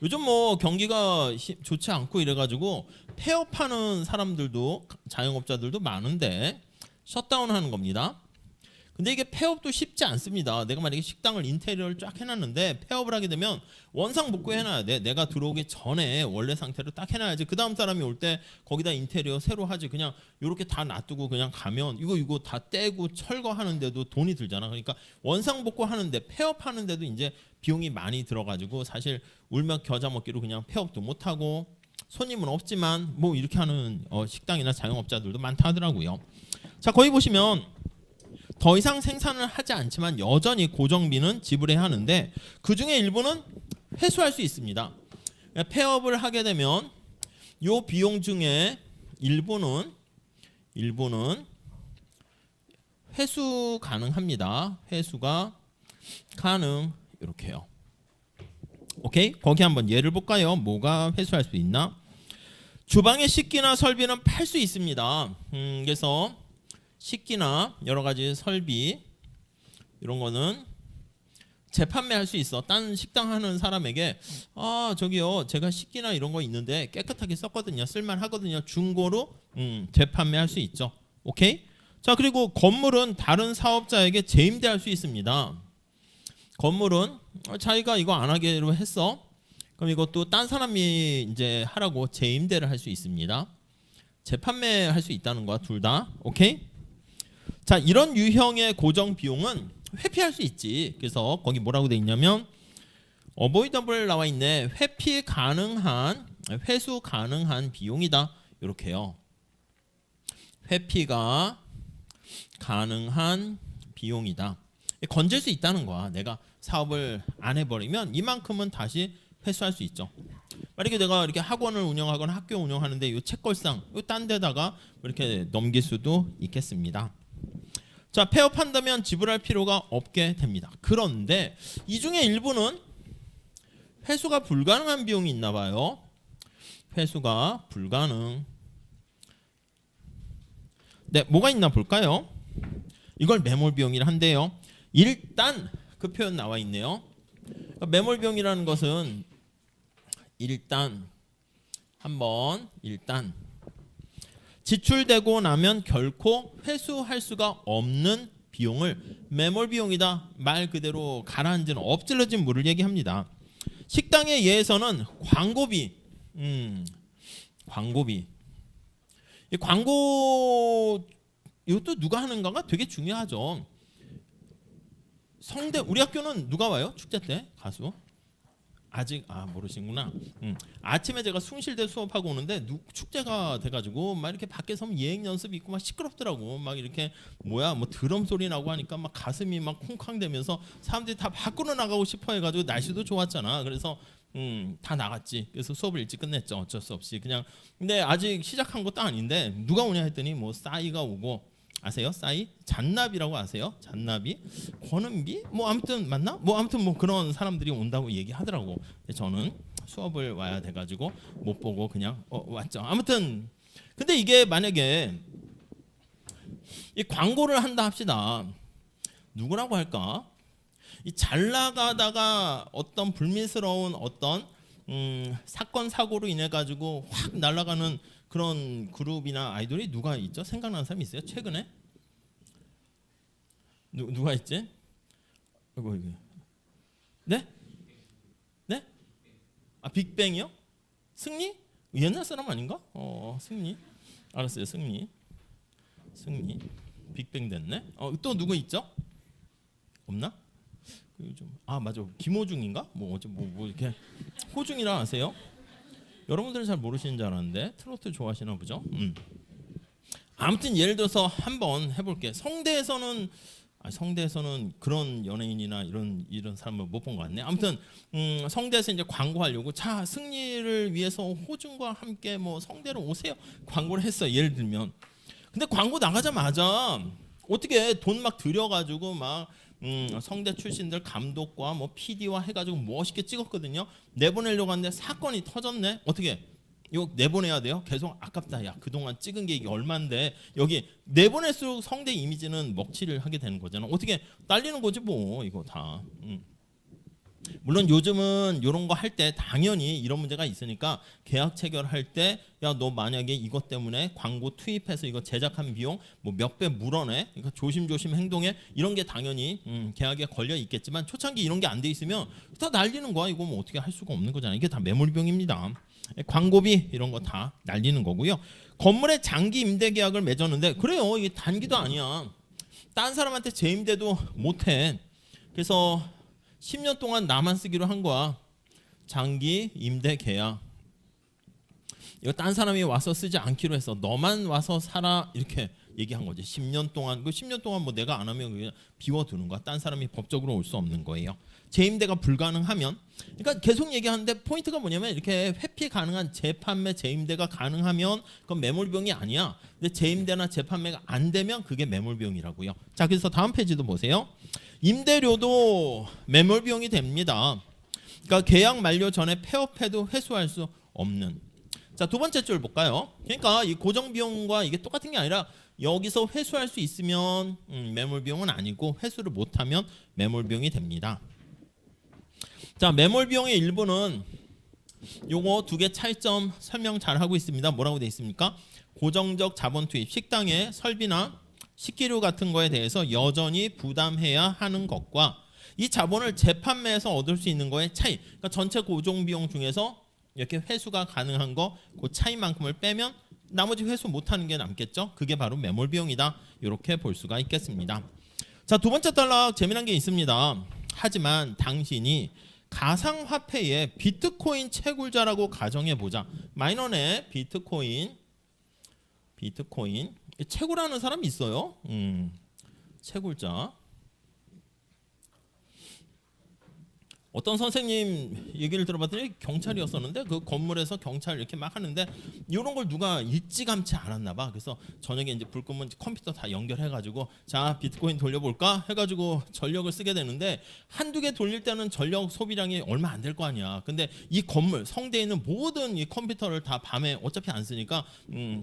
요즘 뭐 경기가 좋지 않고 이래가지고 폐업하는 사람들도 자영업자들도 많은데 셧다운하는 겁니다. 근데 이게 폐업도 쉽지 않습니다. 내가 만약에 식당을 인테리어를 쫙 해놨는데 폐업을 하게 되면 원상복구 해놔야 돼. 내가 들어오기 전에 원래 상태로 딱 해놔야지. 그 다음 사람이 올 때 거기다 인테리어 새로 하지. 그냥 이렇게 다 놔두고 그냥 가면 이거 다 떼고 철거하는데도 돈이 들잖아. 그러니까 원상복구 하는데 폐업하는데도 이제 비용이 많이 들어가지고 사실 울며 겨자 먹기로 그냥 폐업도 못하고 손님은 없지만 뭐 이렇게 하는 식당이나 자영업자들도 많다 하더라고요. 자, 거기 보시면 더 이상 생산을 하지 않지만 여전히 고정비는 지불해야 하는데 그 중에 일부는 회수할 수 있습니다. 폐업을 하게 되면 이 비용 중에 일부는 회수 가능합니다. 회수가 가능 이렇게요. 오케이? 거기 한번 예를 볼까요? 뭐가 회수할 수 있나? 주방의 식기나 설비는 팔 수 있습니다. 그래서 식기나 여러 가지 설비 이런 거는 재판매할 수 있어. 딴 식당 하는 사람에게 저기요 제가 식기나 이런 거 있는데 깨끗하게 썼거든요. 쓸만하거든요. 중고로 재판매할 수 있죠. 오케이? 자, 그리고 건물은 다른 사업자에게 재임대할 수 있습니다. 건물은 자기가 이거 안 하기로 했어. 그럼 이것도 딴 사람이 이제 하라고 재임대를 할 수 있습니다. 재판매할 수 있다는 거야, 둘 다. 오케이? 자, 이런 유형의 고정 비용은 회피할 수 있지. 그래서 거기 뭐라고 돼 있냐면 avoidable 나와 있네. 회피 가능한, 회수 가능한 비용이다. 이렇게요. 회피가 가능한 비용이다. 건질 수 있다는 거야. 내가 사업을 안 해버리면 이만큼은 다시 회수할 수 있죠. 만약에 내가 이렇게 학원을 운영하거나 학교 운영하는데 이 책걸상 딴 데다가 이렇게 넘길 수도 있겠습니다. 자, 폐업한다면 지불할 필요가 없게 됩니다. 그런데 이 중에 일부는 회수가 불가능한 비용이 있나 봐요. 회수가 불가능. 네, 뭐가 있나 볼까요? 이걸 매몰 비용이라 한대요. 일단 그 표현 나와 있네요. 매몰 비용이라는 것은 일단 지출되고 나면 결코 회수할 수가 없는 비용을 매몰 비용이다. 말 그대로 가라앉은 엎질러진 물을 얘기합니다. 식당의 예에서는 광고비, 이 광고 이것도 누가 하는가가 되게 중요하죠. 성대 우리 학교는 누가 와요? 축제 때 가수? 아직 모르시구나. 아침에 제가 숭실대 수업하고 오는데 축제가 돼가지고 막 이렇게 밖에서 예행 연습 있고 막 시끄럽더라고. 막 이렇게 뭐 드럼 소리 나고 하니까 막 가슴이 막 쿵쾅대면서 사람들이 다 밖으로 나가고 싶어 해가지고 날씨도 좋았잖아. 그래서 다 나갔지. 그래서 수업을 일찍 끝냈죠. 어쩔 수 없이 그냥. 근데 아직 시작한 것도 아닌데 누가 오냐 했더니 뭐 싸이가 오고. 아세요? 싸이? 잔나비라고 아세요? 잔나비? 권은비? 뭐 아무튼 맞나? 뭐 아무튼 뭐 그런 사람들이 온다고 얘기하더라고. 저는 수업을 와야 돼가지고 못 보고 그냥 왔죠. 아무튼 근데 이게 만약에 이 광고를 한다 합시다. 누구라고 할까? 이 잘 나가다가 어떤 불미스러운 어떤 사건 사고로 인해 가지고 확 날아가는 그런 그룹이나 아이돌이 누가 있죠? 생각나는 사람이 있어요? 최근에? 누가 있지? 이거. 네? 네? 빅뱅이요? 승리? 옛날 사람 아닌가? 승리. 알았어요, 승리. 빅뱅 됐네. 또 누구 있죠? 없나? 맞아. 김호중인가? 뭐 이렇게 호중이라 아세요? 여러분들은 잘 모르시는 줄 알았는데 트로트 좋아하시나 보죠. 아무튼 예를 들어서 한번 해볼게. 성대에서는 성대에서는 그런 연예인이나 이런 사람을 못 본 것 같네. 아무튼 성대에서 이제 광고하려고 자 승리를 위해서 호중과 함께 뭐 성대로 오세요 광고를 했어. 예를 들면 근데 광고 나가자마자 어떻게 돈 막 들여가지고 막 성대 출신들 감독과 뭐 PD와 해가지고 멋있게 찍었거든요. 내보내려고 하는데 사건이 터졌네. 어떻게? 이거 내보내야 돼요? 계속 아깝다. 야 그동안 찍은 게 이게 얼만데 여기 내보낼수록 성대 이미지는 먹칠을 하게 되는 거잖아. 어떻게 딸리는 거지 뭐 이거 다. 물론 요즘은 이런 거 할 때 당연히 이런 문제가 있으니까 계약 체결할 때 야 너 만약에 이것 때문에 광고 투입해서 이거 제작한 비용 뭐 몇 배 물어내. 그러니까 조심조심 행동해. 이런 게 당연히 계약에 걸려 있겠지만 초창기 이런 게 안 돼 있으면 다 날리는 거야. 이거 뭐 어떻게 할 수가 없는 거잖아. 이게 다 매몰비용입니다. 광고비 이런 거 다 날리는 거고요. 건물의 장기 임대 계약을 맺었는데 그래요. 이게 단기도 아니야. 딴 사람한테 재임대도 못해. 그래서 10년 동안 나만 쓰기로 한 거야. 장기 임대 계약. 이거 딴 사람이 와서 쓰지 않기로 했어. 너만 와서 살아 이렇게 얘기한 거지. 10년 동안 그 10년 동안 뭐 내가 안 하면 그냥 비워두는 거야. 딴 사람이 법적으로 올 수 없는 거예요. 재임대가 불가능하면 그러니까 계속 얘기하는데 포인트가 뭐냐면 이렇게 회피 가능한 재판매 재임대가 가능하면 그건 매몰비용이 아니야. 근데 재임대나 재판매가 안 되면 그게 매몰비용이라고요. 자 그래서 다음 페이지도 보세요. 임대료도 매몰비용이 됩니다. 그러니까 계약 만료 전에 폐업해도 회수할 수 없는. 자 두 번째 줄 볼까요? 그러니까 이 고정비용과 이게 똑같은 게 아니라 여기서 회수할 수 있으면 매몰비용은 아니고 회수를 못하면 매몰비용이 됩니다. 자 매몰비용의 일부는 요거 두 개 차이점 설명 잘 하고 있습니다. 뭐라고 돼 있습니까? 고정적 자본 투입, 식당의 설비나 식기류 같은 거에 대해서 여전히 부담해야 하는 것과 이 자본을 재판매에서 얻을 수 있는 거의 차이. 그러니까 전체 고정비용 중에서 이렇게 회수가 가능한 거 그 차이만큼을 빼면 나머지 회수 못하는 게 남겠죠. 그게 바로 매몰비용이다. 이렇게 볼 수가 있겠습니다. 자 두 번째 단락 재미난 게 있습니다. 하지만 당신이 가상화폐의 비트코인 채굴자라고 가정해보자. 마이너네 비트코인 채굴하는 사람 있어요? 채굴자. 어떤 선생님 얘기를 들어봤더니 경찰이었었는데 그 건물에서 경찰 이렇게 막 하는데 이런 걸 누가 일찌감치 알았나 봐. 그래서 저녁에 이제 불 끄면 컴퓨터 다 연결해가지고 자 비트코인 돌려볼까 해가지고 전력을 쓰게 되는데 한두 개 돌릴 때는 전력 소비량이 얼마 안 될 거 아니야. 근데 이 건물 성대에 있는 모든 이 컴퓨터를 다 밤에 어차피 안 쓰니까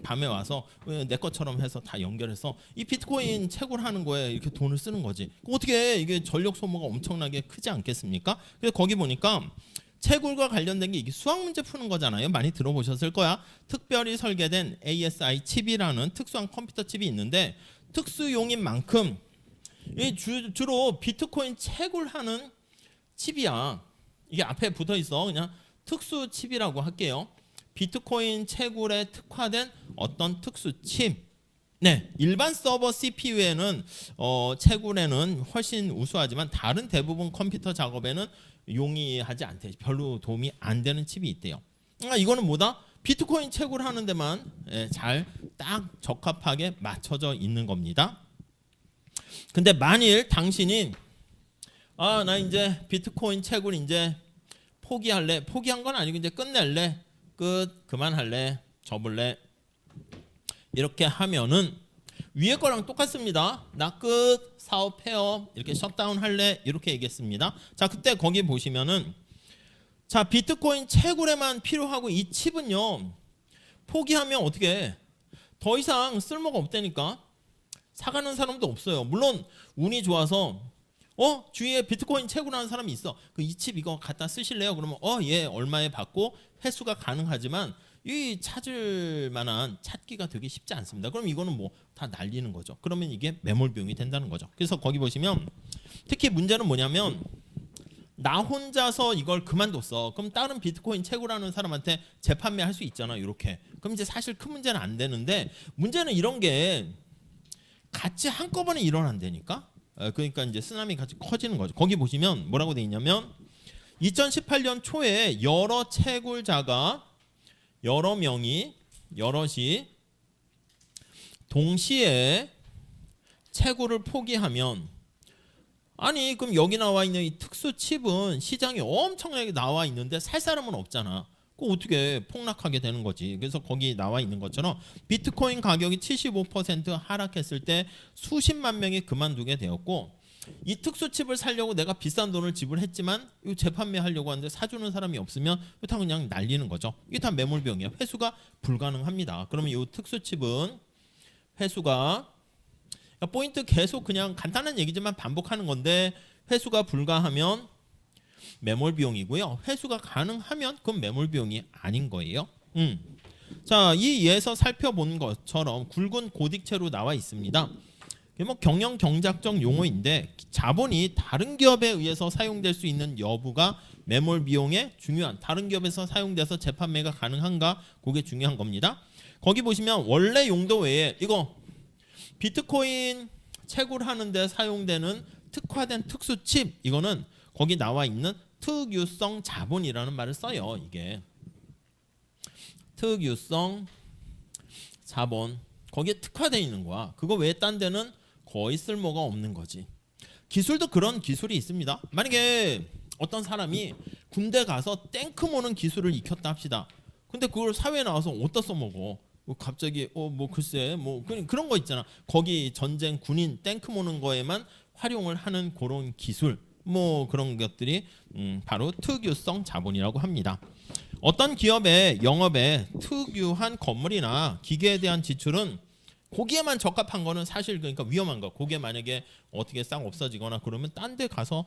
밤에 와서 내 것처럼 해서 다 연결해서 이 비트코인 채굴하는 거에 이렇게 돈을 쓰는 거지. 어떻게 이게 전력 소모가 엄청나게 크지 않겠습니까? 그래서 거기 보니까 채굴과 관련된 게 이게 수학 문제 푸는 거잖아요. 많이 들어보셨을 거야. 특별히 설계된 ASI 칩이라는 특수한 컴퓨터 칩이 있는데 특수용인 만큼 주로 비트코인 채굴하는 칩이야. 이게 앞에 붙어 있어. 그냥 특수 칩이라고 할게요. 비트코인 채굴에 특화된 어떤 특수 칩. 네, 일반 서버 CPU에는 채굴에는 훨씬 우수하지만 다른 대부분 컴퓨터 작업에는 용이하지 않대. 별로 도움이 안 되는 칩이 있대요. 이거는 뭐다? 비트코인 채굴하는 데만 잘 딱 적합하게 맞춰져 있는 겁니다. 근데 만일 당신이 나 이제 비트코인 채굴 이제 포기할래. 포기한 건 아니고 이제 끝낼래. 그만할래. 접을래. 이렇게 하면은 위에 거랑 똑같습니다. 나 끝, 사업 폐업, 이렇게 셧다운 할래 이렇게 얘기했습니다. 자 그때 거기 보시면은 자 비트코인 채굴에만 필요하고 이 칩은요 포기하면 어떻게 해? 더 이상 쓸모가 없다니까. 사가는 사람도 없어요. 물론 운이 좋아서 주위에 비트코인 채굴하는 사람이 있어. 이 칩 이거 갖다 쓰실래요? 그러면 예 얼마에 받고 회수가 가능하지만 이 찾을 만한 찾기가 되게 쉽지 않습니다. 그럼 이거는 뭐 다 날리는 거죠. 그러면 이게 매몰비용이 된다는 거죠. 그래서 거기 보시면 특히 문제는 뭐냐면 나 혼자서 이걸 그만뒀어. 그럼 다른 비트코인 채굴하는 사람한테 재판매할 수 있잖아. 이렇게. 그럼 이제 사실 큰 문제는 안 되는데 문제는 이런 게 같이 한꺼번에 일어난다니까. 그러니까 이제 쓰나미 같이 커지는 거죠. 거기 보시면 뭐라고 돼 있냐면 2018년 초에 여러 채굴자가 여럿이 동시에 채굴을 포기하면 아니 그럼 여기 나와 있는 이 특수 칩은 시장에 엄청나게 나와 있는데 살 사람은 없잖아. 그 어떻게 폭락하게 되는 거지. 그래서 거기 나와 있는 것처럼 비트코인 가격이 75% 하락했을 때 수십만 명이 그만두게 되었고, 이 특수 칩을 사려고 내가 비싼 돈을 지불했지만 이 재판매하려고 하는데 사주는 사람이 없으면 이거 다 그냥 날리는 거죠. 이게 다 매몰 비용이에요. 회수가 불가능합니다. 그러면 이 특수 칩은 회수가, 그러니까 포인트 계속 그냥 간단한 얘기지만 반복하는 건데, 회수가 불가하면 매몰 비용이고요. 회수가 가능하면 그건 매몰 비용이 아닌 거예요. 자, 이 예에서 살펴본 것처럼 굵은 고딕체로 나와 있습니다. 이게 뭐 경영 경작적 용어인데 자본이 다른 기업에 의해서 사용될 수 있는 여부가 매몰 비용의 중요한, 다른 기업에서 사용돼서 재판매가 가능한가, 그게 중요한 겁니다. 거기 보시면 원래 용도 외에 이거 비트코인 채굴하는 데 사용되는 특화된 특수 칩, 이거는 거기 나와 있는 특유성 자본이라는 말을 써요. 이게 특유성 자본, 거기에 특화되어 있는 거야. 그거 외에 딴 데는 거의 쓸모가 없는 거지. 기술도 그런 기술이 있습니다. 만약에 어떤 사람이 군대 가서 탱크 모는 기술을 익혔다 합시다. 근데 그걸 사회에 나와서 어디다 써먹어? 갑자기 뭐 글쎄 뭐 그런 거 있잖아. 거기 전쟁 군인 탱크 모는 거에만 활용을 하는 그런 기술, 뭐 그런 것들이 바로 특유성 자본이라고 합니다. 어떤 기업의 영업에 특유한 건물이나 기계에 대한 지출은 거기에만 적합한 거는 사실 그러니까 위험한 거. 그게 만약에 어떻게 싹 없어지거나 그러면 딴 데 가서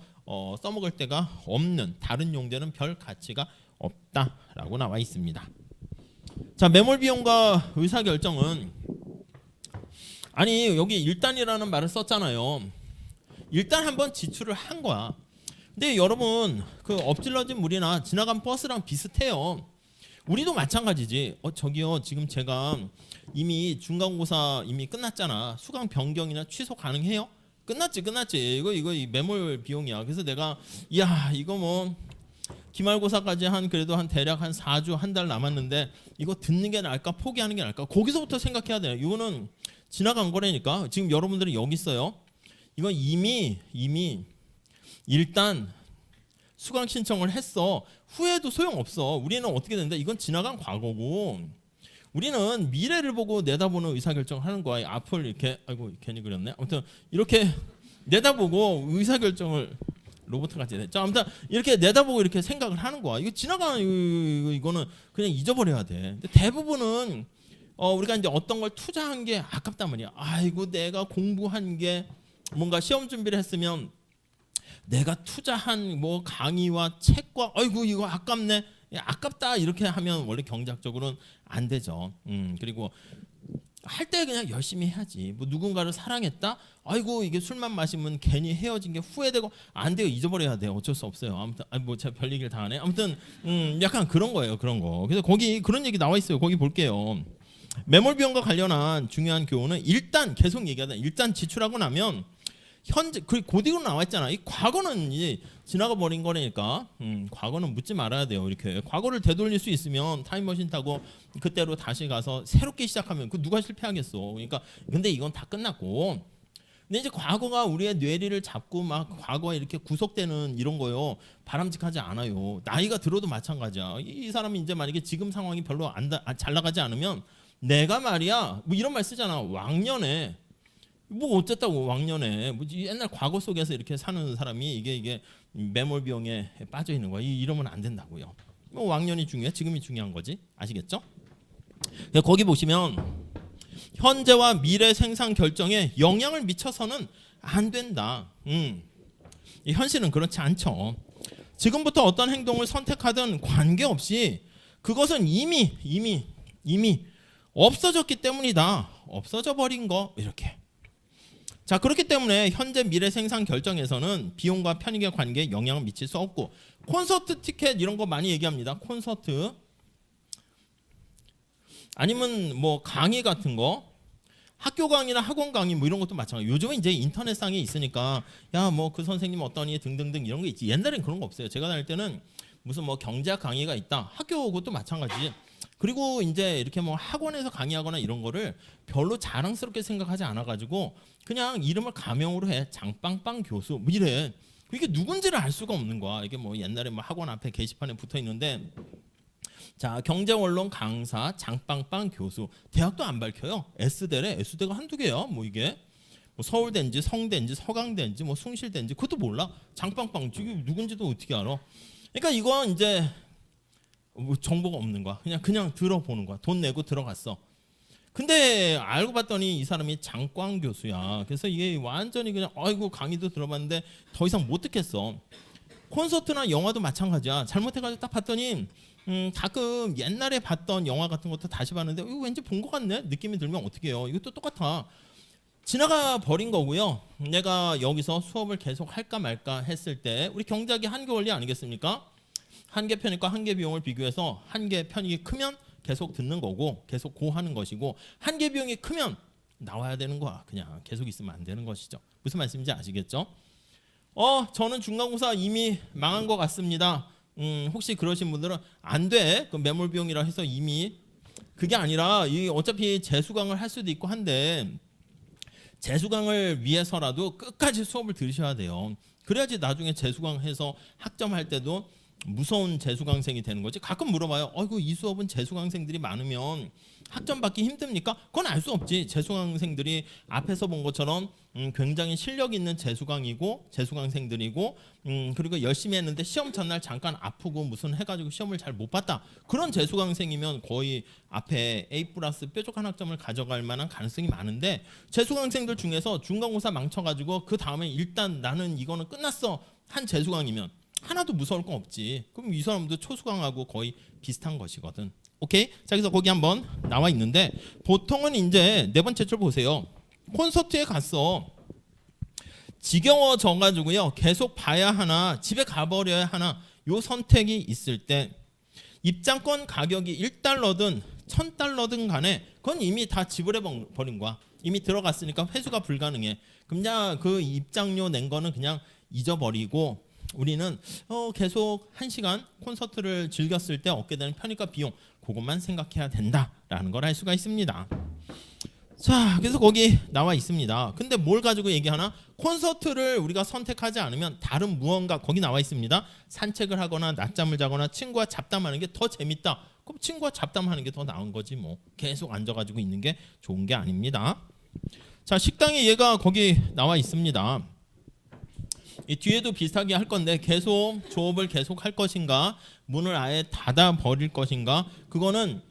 써먹을 데가 없는, 다른 용도는 별 가치가 없다라고 나와 있습니다. 자, 매몰 비용과 의사 결정은, 아니 여기 일단이라는 말을 썼잖아요. 일단 한번 지출을 한 거야. 근데 여러분 그 엎질러진 물이나 지나간 버스랑 비슷해요. 우리도 마찬가지지. 저기요 지금 제가 이미 중간고사 이미 끝났잖아. 수강 변경이나 취소 가능해요? 끝났지. 이거 이 매몰 비용이야. 그래서 내가 야 이거 뭐 기말고사까지 그래도 대략 한 4주 한 달 남았는데 이거 듣는 게 나을까 포기하는 게 나을까? 거기서부터 생각해야 돼요. 이거는 지나간 거라니까. 지금 여러분들은 여기 있어요. 이건 이미 일단 수강 신청을 했어. 후회도 소용없어. 우리는 어떻게 된다? 이건 지나간 과거고, 우리는 미래를 보고 내다보는 의사결정을 하는 거야. 앞을 이렇게, 아이고 괜히 그렸네. 아무튼 이렇게 내다보고 의사결정을, 로봇같이 됐죠. 아무튼 이렇게 내다보고 이렇게 생각을 하는 거야. 이거 지나간 이거는 그냥 잊어버려야 돼. 근데 대부분은 우리가 이제 어떤 걸 투자한 게 아깝단 말이야. 아이고 내가 공부한 게 뭔가 시험 준비를 했으면 내가 투자한 뭐 강의와 책과 아이고 이거 아깝네, 아깝다 이렇게 하면 원래 경제학적으로는 안 되죠. 그리고 할 때 그냥 열심히 해야지. 뭐 누군가를 사랑했다, 아이고 이게 술만 마시면 괜히 헤어진 게 후회되고 안 돼요. 잊어버려야 돼요. 어쩔 수 없어요. 아무튼 뭐 제가 별 얘기를 다 하네. 아무튼 약간 그런 거예요. 그런 거. 그래서 거기 그런 얘기 나와 있어요. 거기 볼게요. 매몰 비용과 관련한 중요한 교훈은 일단 계속 얘기하다. 일단 지출하고 나면 현재 그 고딕으로 나와 있잖아. 이 과거는 이제 지나가 버린 거니까 과거는 묻지 말아야 돼요. 이렇게 과거를 되돌릴 수 있으면 타임머신 타고 그때로 다시 가서 새롭게 시작하면 그 누가 실패하겠어. 그러니까 근데 이건 다 끝났고, 근데 이제 과거가 우리의 뇌리를 잡고 막 과거에 이렇게 구속되는 이런 거요 바람직하지 않아요. 나이가 들어도 마찬가지야. 이 사람이 이제 만약에 지금 상황이 별로 잘 나가지 않으면 내가 말이야 뭐 이런 말 쓰잖아. 왕년에 뭐 어쨌다고 왕년에 뭐 옛날 과거 속에서 이렇게 사는 사람이 이게 매몰 비용에 빠져 있는 거야. 이러면 안 된다고요. 뭐 왕년이 중요해, 지금이 중요한 거지. 아시겠죠? 거기 보시면 현재와 미래 생산 결정에 영향을 미쳐서는 안 된다. 이 현실은 그렇지 않죠. 지금부터 어떤 행동을 선택하든 관계없이 그것은 이미 없어졌기 때문이다. 없어져 버린 거 이렇게. 자, 그렇기 때문에 현재 미래 생산 결정에서는 비용과 편익의 관계에 영향을 미칠 수 없고, 콘서트 티켓 이런 거 많이 얘기합니다. 콘서트 아니면 뭐 강의 같은 거, 학교 강의나 학원 강의 뭐 이런 것도 마찬가지. 요즘은 이제 인터넷상에 있으니까 야 뭐 그 선생님 어떠니 등등등 이런 게 있지. 옛날엔 그런 거 없어요. 제가 다닐 때는 무슨 뭐 경제학 강의가 있다, 학교 그것도 마찬가지. 그리고 이제 이렇게 뭐 학원에서 강의하거나 이런 거를 별로 자랑스럽게 생각하지 않아가지고 그냥 이름을 가명으로 해. 장빵빵 교수 뭐 이래. 이게 누군지를 알 수가 없는 거야. 이게 뭐 옛날에 뭐 학원 앞에 게시판에 붙어 있는데, 자, 경제원론 강사 장빵빵 교수. 대학도 안 밝혀요. S대래. S대가 한두 개야. 뭐 이게 뭐 서울대인지 성대인지 서강대인지 뭐 숭실대인지 그것도 몰라. 장빵빵 이게 누군지도 어떻게 알아. 그러니까 이건 이제 뭐 정보가 없는 거야. 그냥 들어보는 거야. 돈 내고 들어갔어. 근데 알고 봤더니 이 사람이 장광 교수야. 그래서 이게 완전히 그냥 아이고 강의도 들어봤는데 더 이상 못 듣겠어. 콘서트나 영화도 마찬가지야. 잘못해가지고 딱 봤더니 가끔 옛날에 봤던 영화 같은 것도 다시 봤는데 이거 왠지 본 것 같네 느낌이 들면 어떻게 해요. 이것도 똑같아. 지나가 버린 거고요. 내가 여기서 수업을 계속 할까 말까 했을 때 우리 경제학이 한계 원리 아니겠습니까? 한계 편익과 한계 비용을 비교해서 한계 편익이 크면 계속 듣는 거고 계속 고하는 것이고, 한계 비용이 크면 나와야 되는 거야. 그냥 계속 있으면 안 되는 것이죠. 무슨 말씀인지 아시겠죠? 저는 중간고사 이미 망한 것 같습니다. 혹시 그러신 분들은 안 돼. 그 매몰 비용이라 해서 이미 그게 아니라 이 어차피 재수강을 할 수도 있고 한데 재수강을 위해서라도 끝까지 수업을 들으셔야 돼요. 그래야지 나중에 재수강해서 학점할 때도 무서운 재수강생이 되는 거지. 가끔 물어봐요. 이 수업은 재수강생들이 많으면 학점 받기 힘듭니까? 그건 알 수 없지. 재수강생들이 앞에서 본 것처럼 굉장히 실력 있는 재수강생들이고 그리고 열심히 했는데 시험 전날 잠깐 아프고 무슨 해가지고 시험을 잘 못 봤다. 그런 재수강생이면 거의 앞에 A+ 뾰족한 학점을 가져갈 만한 가능성이 많은데, 재수강생들 중에서 중간고사 망쳐가지고 그 다음에 일단 나는 이거는 끝났어 한 재수강이면 하나도 무서울 건 없지. 그럼 이 사람도 초수강하고 거의 비슷한 것이거든. 오케이? 자, 그래서 거기 한번 나와 있는데 보통은 이제 네 번째 줄 보세요. 콘서트에 갔어. 지겨워져 가지고요. 계속 봐야 하나 집에 가버려야 하나 요 선택이 있을 때 입장권 가격이 1달러든 1000달러든 간에 그건 이미 다 지불해 버린 거야. 이미 들어갔으니까 회수가 불가능해. 그냥 그 입장료 낸 거는 그냥 잊어버리고 우리는 계속 1시간 콘서트를 즐겼을 때 얻게 되는 편익과 비용 그것만 생각해야 된다라는 걸 알 수가 있습니다. 자, 그래서 거기 나와 있습니다. 근데 뭘 가지고 얘기하나? 콘서트를 우리가 선택하지 않으면 다른 무언가 거기 나와 있습니다. 산책을 하거나 낮잠을 자거나 친구와 잡담하는 게 더 재밌다. 그럼 친구와 잡담하는 게 더 나은 거지 뭐. 계속 앉아가지고 있는 게 좋은 게 아닙니다. 자, 식당에 얘가 거기 나와 있습니다. 이 뒤에도 비슷하게 할 건데 계속 조업을 계속 할 것인가, 문을 아예 닫아 버릴 것인가, 그거는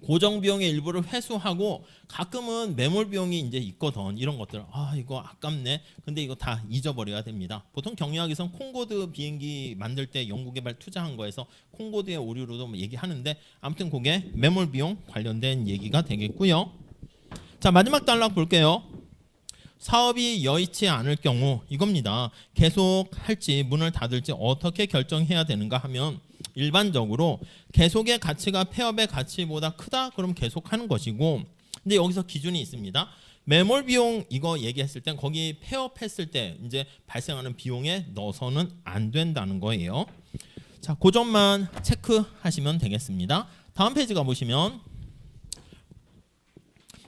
고정 비용의 일부를 회수하고 가끔은 매몰 비용이 이제 있거든. 이런 것들 이거 아깝네. 근데 이거 다 잊어버려야 됩니다. 보통 경영학에서는 콩고드 비행기 만들 때 연구개발 투자한 거에서 콩고드의 오류로도 뭐 얘기하는데 아무튼 그게 매몰 비용 관련된 얘기가 되겠고요. 자, 마지막 단락 볼게요. 사업이 여의치 않을 경우 이겁니다. 계속 할지 문을 닫을지 어떻게 결정해야 되는가 하면 일반적으로 계속의 가치가 폐업의 가치보다 크다 그럼 계속하는 것이고, 근데 여기서 기준이 있습니다. 매몰 비용 이거 얘기했을 땐 거기 폐업했을 때 이제 발생하는 비용에 넣어서는 안 된다는 거예요. 자, 그 점만 체크하시면 되겠습니다. 다음 페이지 가보시면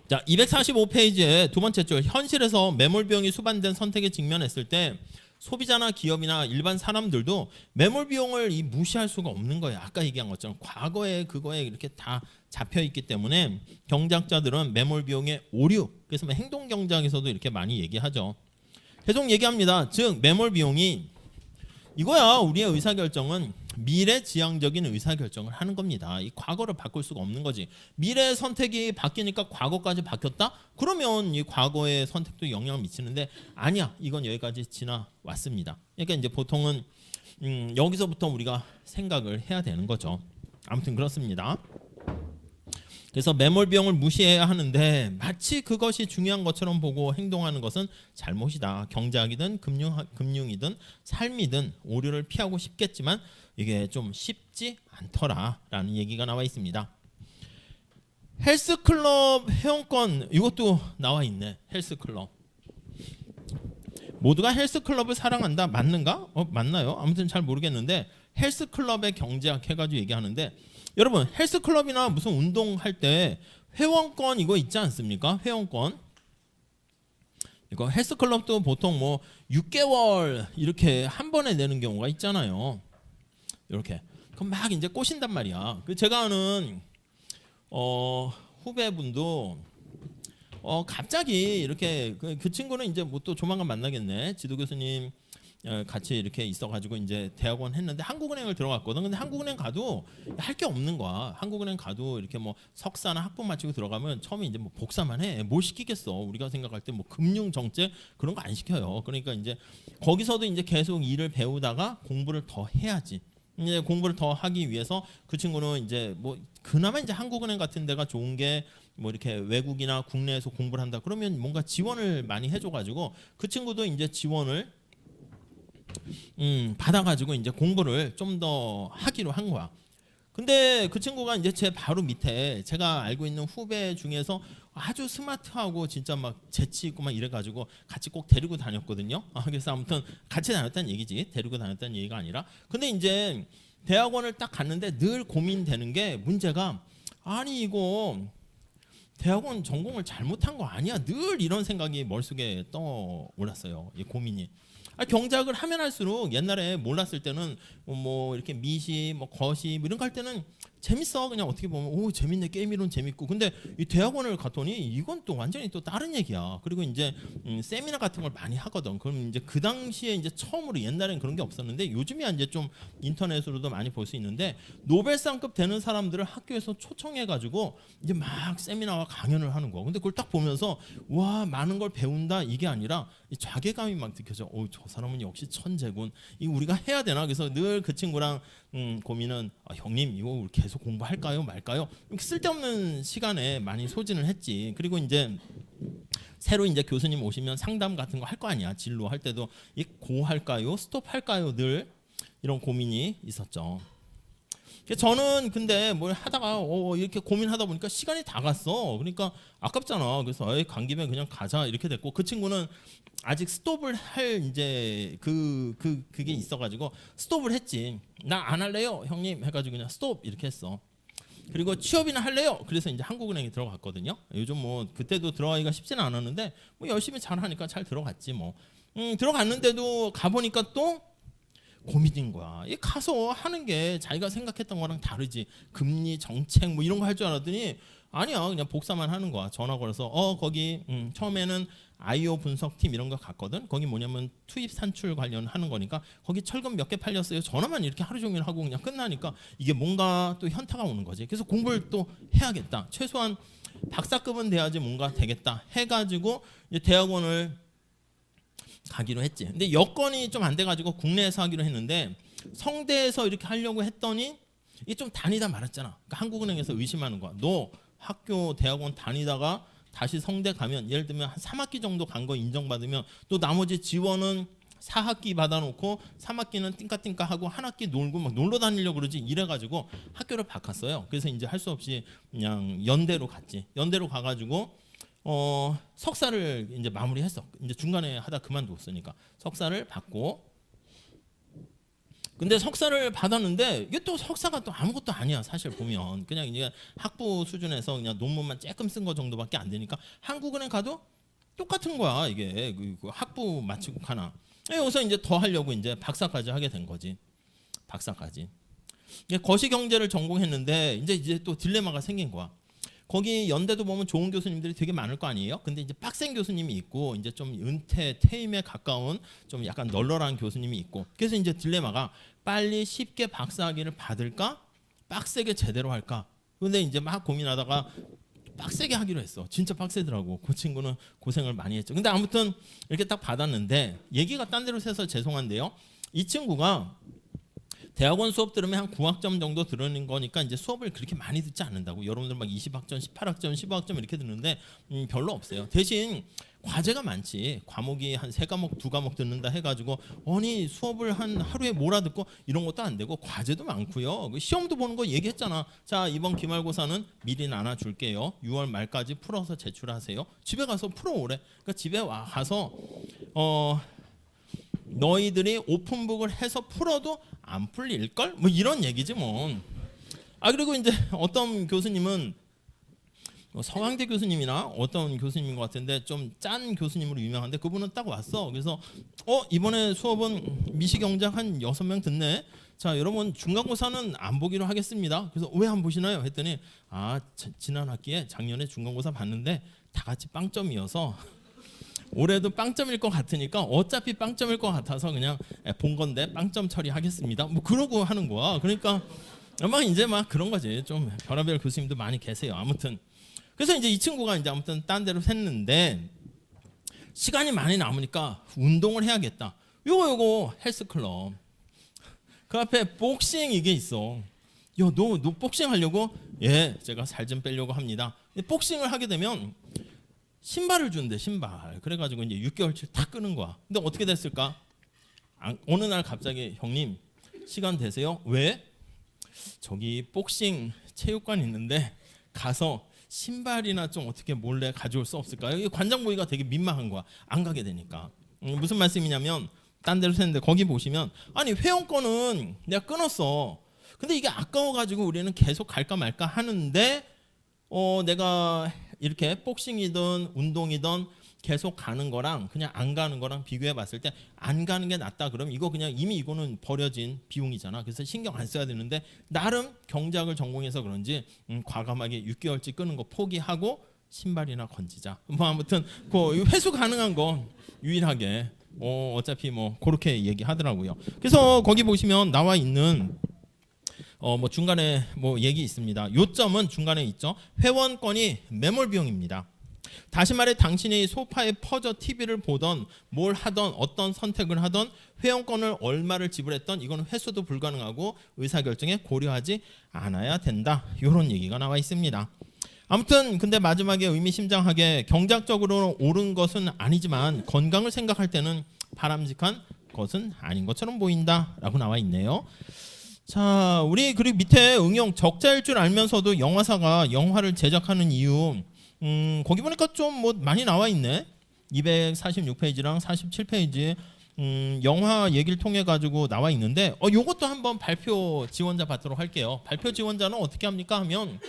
자, 245페이지에 두 번째 줄, 현실에서 매몰 비용이 수반된 선택에 직면했을 때 소비자나 기업이나 일반 사람들도 매몰 비용을 무시할 수가 없는 거예요. 아까 얘기한 것처럼 과거에 그거에 이렇게 다 잡혀 있기 때문에 경제학자들은 매몰 비용의 오류, 그래서 행동 경제학에서도 이렇게 많이 얘기하죠. 계속 얘기합니다. 즉 매몰 비용이 이거야. 우리의 의사결정은 미래지향적인 의사결정을 하는 겁니다. 이 과거를 바꿀 수가 없는 거지. 미래의 선택이 바뀌니까 과거까지 바뀌었다? 그러면 이 과거의 선택도 영향을 미치는데 아니야. 이건 여기까지 지나왔습니다. 그러니까 이제 보통은 여기서부터 우리가 생각을 해야 되는 거죠. 아무튼 그렇습니다. 그래서 매몰 비용을 무시해야 하는데 마치 그것이 중요한 것처럼 보고 행동하는 것은 잘못이다. 경제학이든 금융이든 삶이든 오류를 피하고 싶겠지만 이게 좀 쉽지 않더라라는 얘기가 나와 있습니다. 헬스클럽 회원권 이것도 나와 있네. 헬스클럽. 모두가 헬스클럽을 사랑한다. 맞는가? 맞나요? 아무튼 잘 모르겠는데 헬스클럽의 경제학 해가지고 얘기하는데 여러분 헬스클럽이나 무슨 운동할 때 회원권 이거 있지 않습니까? 회원권. 이거 헬스클럽도 보통 뭐 6개월 이렇게 한 번에 내는 경우가 있잖아요. 이렇게. 그럼 막 이제 꼬신단 말이야. 그 제가 아는 후배분도 갑자기 이렇게 그 친구는 이제 뭐 또 조만간 만나겠네. 지도 교수님 같이 이렇게 있어가지고 이제 대학원 했는데 한국은행을 들어갔거든. 근데 한국은행 가도 할 게 없는 거야. 한국은행 가도 이렇게 뭐 석사나 학부 마치고 들어가면 처음에 이제 뭐 복사만 해. 뭘 시키겠어? 우리가 생각할 때 뭐 금융 정책 그런 거 안 시켜요. 그러니까 이제 거기서도 이제 계속 일을 배우다가 공부를 더 해야지. 이제 공부를 더 하기 위해서 그 친구는 이제 뭐 그나마 이제 한국은행 같은 데가 좋은 게 뭐 이렇게 외국이나 국내에서 공부를 한다 그러면 뭔가 지원을 많이 해줘가지고 그 친구도 이제 지원을 받아가지고 이제 공부를 좀 더 하기로 한 거야. 근데 그 친구가 이제 제 바로 밑에 제가 알고 있는 후배 중에서 아주 스마트하고 진짜 막 재치 있고 막 이래가지고 같이 꼭 데리고 다녔거든요. 그래서 아무튼 같이 다녔다는 얘기지. 데리고 다녔다는 얘기가 아니라. 근데 이제 대학원을 딱 갔는데 늘 고민되는 게 문제가 아니 이거 대학원 전공을 잘못한 거 아니야? 늘 이런 생각이 머릿속에 떠올랐어요. 이 고민이. 경작을 하면 할수록 옛날에 몰랐을 때는 뭐 이렇게 미시, 뭐 거시 뭐 이런 거 할 때는 재밌어. 그냥 어떻게 보면 오 재밌네 게임 이론 재밌고. 근데 이 대학원을 갔더니 이건 또 완전히 또 다른 얘기야. 그리고 이제 세미나 같은 걸 많이 하거든. 그럼 이제 그 당시에 이제 처음으로 옛날엔 그런 게 없었는데 요즘이야 이제 좀 인터넷으로도 많이 볼 수 있는데 노벨상급 되는 사람들을 학교에서 초청해가지고 이제 막 세미나와 강연을 하는 거. 근데 그걸 딱 보면서 와 많은 걸 배운다 이게 아니라 이 자괴감이 막 느껴져. 저 사람은 역시 천재군. 이 우리가 해야 되나? 그래서 늘 그 친구랑 고민은 형님 이거 우리 계속 공부할까요 말까요? 쓸데없는 시간에 많이 소진을 했지. 그리고 이제 새로 이제 교수님 오시면 상담 같은 거 할 거 아니야. 진로 할 때도 이 고 할까요? 스톱 할까요? 늘 이런 고민이 있었죠. 저는 근데 뭘 하다가 이렇게 고민하다 보니까 시간이 다 갔어. 그러니까 아깝잖아. 그래서 간 김에 그냥 가자 이렇게 됐고 그 친구는 아직 스톱을 할 이제 그게 있어가지고 스톱을 했지. 나 안 할래요, 형님 해가지고 그냥 스톱 이렇게 했어. 그리고 취업이나 할래요. 그래서 이제 한국은행에 들어갔거든요. 요즘 뭐 그때도 들어가기가 쉽지는 않았는데 뭐 열심히 잘하니까 잘 들어갔지 뭐. 들어갔는데도 가보니까 또 고민인 거야. 이 가서 하는 게 자기가 생각했던 거랑 다르지. 금리 정책 뭐 이런 거 할 줄 알았더니 아니야. 그냥 복사만 하는 거야. 전화 걸어서 거기 처음에는 IO 분석팀 이런 거 갔거든. 거기 뭐냐면 투입 산출 관련하는 거니까 거기 철근 몇 개 팔렸어요. 전화만 이렇게 하루 종일 하고 그냥 끝나니까 이게 뭔가 또 현타가 오는 거지. 그래서 공부를 또 해야겠다. 최소한 박사급은 돼야지 뭔가 되겠다 해가지고 이제 대학원을 가기로 했지. 근데 여건이 좀 안 돼가지고 국내에서 하기로 했는데 성대에서 이렇게 하려고 했더니 이게 좀 다니다 말았잖아. 그러니까 한국은행에서 의심하는 거야. 너 학교 대학원 다니다가 다시 성대 가면 예를 들면 한 3학기 정도 간 거 인정받으면 또 나머지 지원은 4학기 받아놓고 3학기는 띵까띵까 하고 한 학기 놀고 막 놀러 다니려고 그러지 이래가지고 학교를 바꿨어요. 그래서 이제 할 수 없이 그냥 연대로 갔지. 연대로 가가지고 석사를 이제 마무리했어. 이제 중간에 하다 그만뒀으니까 석사를 받고. 근데 석사를 받았는데 이게 또 석사가 또 아무것도 아니야. 사실 보면 그냥 이제 학부 수준에서 그냥 논문만 조금 쓴 거 정도밖에 안 되니까 한국은행 가도 똑같은 거야. 이게 그 학부 마치고 가나. 여기서 이제 더 하려고 이제 박사까지 하게 된 거지. 박사까지. 거시경제를 전공했는데 이제 또 딜레마가 생긴 거야. 거기 연대도 보면 좋은 교수님들이 되게 많을 거 아니에요. 근데 이제 빡센 교수님이 있고 이제 좀 은퇴 퇴임에 가까운 좀 약간 널널한 교수님이 있고. 그래서 이제 딜레마가 빨리 쉽게 박사학위를 받을까? 빡세게 제대로 할까? 근데 이제 막 고민하다가 빡세게 하기로 했어. 진짜 빡세더라고. 그 친구는 고생을 많이 했죠. 근데 아무튼 이렇게 딱 받았는데 얘기가 딴 데로 새서 죄송한데요. 이 친구가 대학원 수업 들으면 한 9학점 정도 들으는 거니까 이제 수업을 그렇게 많이 듣지 않는다고. 여러분들 막 20학점, 18학점, 15학점 이렇게 듣는데 별로 없어요. 대신 과제가 많지. 과목이 한 3과목, 2과목 듣는다 해가지고 아니 수업을 한 하루에 몰아듣고 이런 것도 안 되고 과제도 많고요. 시험도 보는 거 얘기했잖아. 자 이번 기말고사는 미리 나눠줄게요. 6월 말까지 풀어서 제출하세요. 집에 가서 풀어오래. 그러니까 집에 가서 너희들이 오픈북을 해서 풀어도 안 풀릴걸? 뭐 이런 얘기지 뭐. 그리고 이제 어떤 교수님은 서강대 교수님이나 어떤 교수님인 것 같은데 좀 짠 교수님으로 유명한데 그분은 딱 왔어. 그래서 이번에 수업은 미시경작 한 6명 듣네. 자, 여러분 중간고사는 안 보기로 하겠습니다. 그래서 왜 안 보시나요? 했더니 지난 학기에 작년에 중간고사 봤는데 다 같이 빵점이어서 올해도 빵점일 것 같으니까 어차피 빵점일 것 같아서 그냥 본 건데 빵점 처리하겠습니다. 뭐 그러고 하는 거야. 그러니까 막 이제 막 그런 거지. 좀 별의별 교수님도 많이 계세요. 아무튼 그래서 이제 이 친구가 이제 아무튼 딴 데로 샜는데 시간이 많이 남으니까 운동을 해야겠다. 요거 헬스클럽 그 앞에 복싱 이게 있어. 야, 너 복싱 하려고? 예, 제가 살 좀 빼려고 합니다. 복싱을 하게 되면 신발을 준대, 신발. 그래가지고 이제 6개월치 다 끄는 거야. 근데 어떻게 됐을까? 어느 날 갑자기 형님 시간 되세요? 왜? 저기 복싱 체육관 있는데 가서 신발이나 좀 어떻게 몰래 가져올 수 없을까요? 이 관장 보기가 되게 민망한 거야. 안 가게 되니까. 무슨 말씀이냐면 딴 데로 샜는데 거기 보시면 아니 회원권은 내가 끊었어. 근데 이게 아까워가지고 우리는 계속 갈까 말까 하는데 내가 이렇게 복싱이든 운동이든 계속 가는 거랑 그냥 안 가는 거랑 비교해 봤을 때 안 가는 게 낫다. 그럼 이거 그냥 이미 이거는 버려진 비용이잖아. 그래서 신경 안 써야 되는데 나름 경작을 전공해서 그런지 과감하게 6개월치 끄는 거 포기하고 신발이나 건지자. 뭐 아무튼 그 회수 가능한 거 유일하게 어차피 뭐 그렇게 얘기하더라고요. 그래서 거기 보시면 나와 있는 뭐 중간에 뭐 얘기 있습니다. 요점은 중간에 있죠. 회원권이 매몰 비용입니다. 다시 말해 당신이 소파에 퍼져 TV를 보던 뭘 하던 어떤 선택을 하던 회원권을 얼마를 지불했던 이거는 회수도 불가능하고 의사결정에 고려하지 않아야 된다. 이런 얘기가 나와 있습니다. 아무튼 근데 마지막에 의미심장하게 경작적으로 옳은 것은 아니지만 건강을 생각할 때는 바람직한 것은 아닌 것처럼 보인다라고 나와 있네요. 자, 우리 그리고 밑에 응용 적자일 줄 알면서도 영화사가 영화를 제작하는 이유 거기 보니까 좀 뭐 많이 나와 있네. 246페이지랑 47페이지 영화 얘기를 통해 가지고 나와 있는데 요것도 한번 발표 지원자 받도록 할게요. 발표 지원자는 어떻게 합니까 하면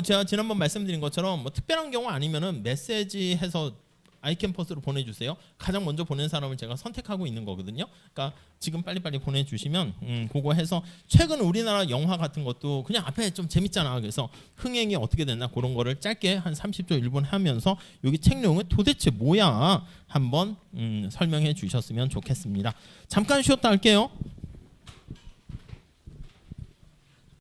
제가 지난번 말씀드린 것처럼 뭐 특별한 경우 아니면은 메시지 해서 아이캠퍼스로 보내주세요. 가장 먼저 보낸 사람을 제가 선택하고 있는 거거든요. 그러니까 지금 빨리빨리 보내주시면 그거 해서 최근 우리나라 영화 같은 것도 그냥 앞에 좀 재밌잖아. 그래서 흥행이 어떻게 됐나 그런 거를 짧게 한 30초 1분 하면서 여기 책 내용은 도대체 뭐야 한번 설명해 주셨으면 좋겠습니다. 잠깐 쉬었다 할게요.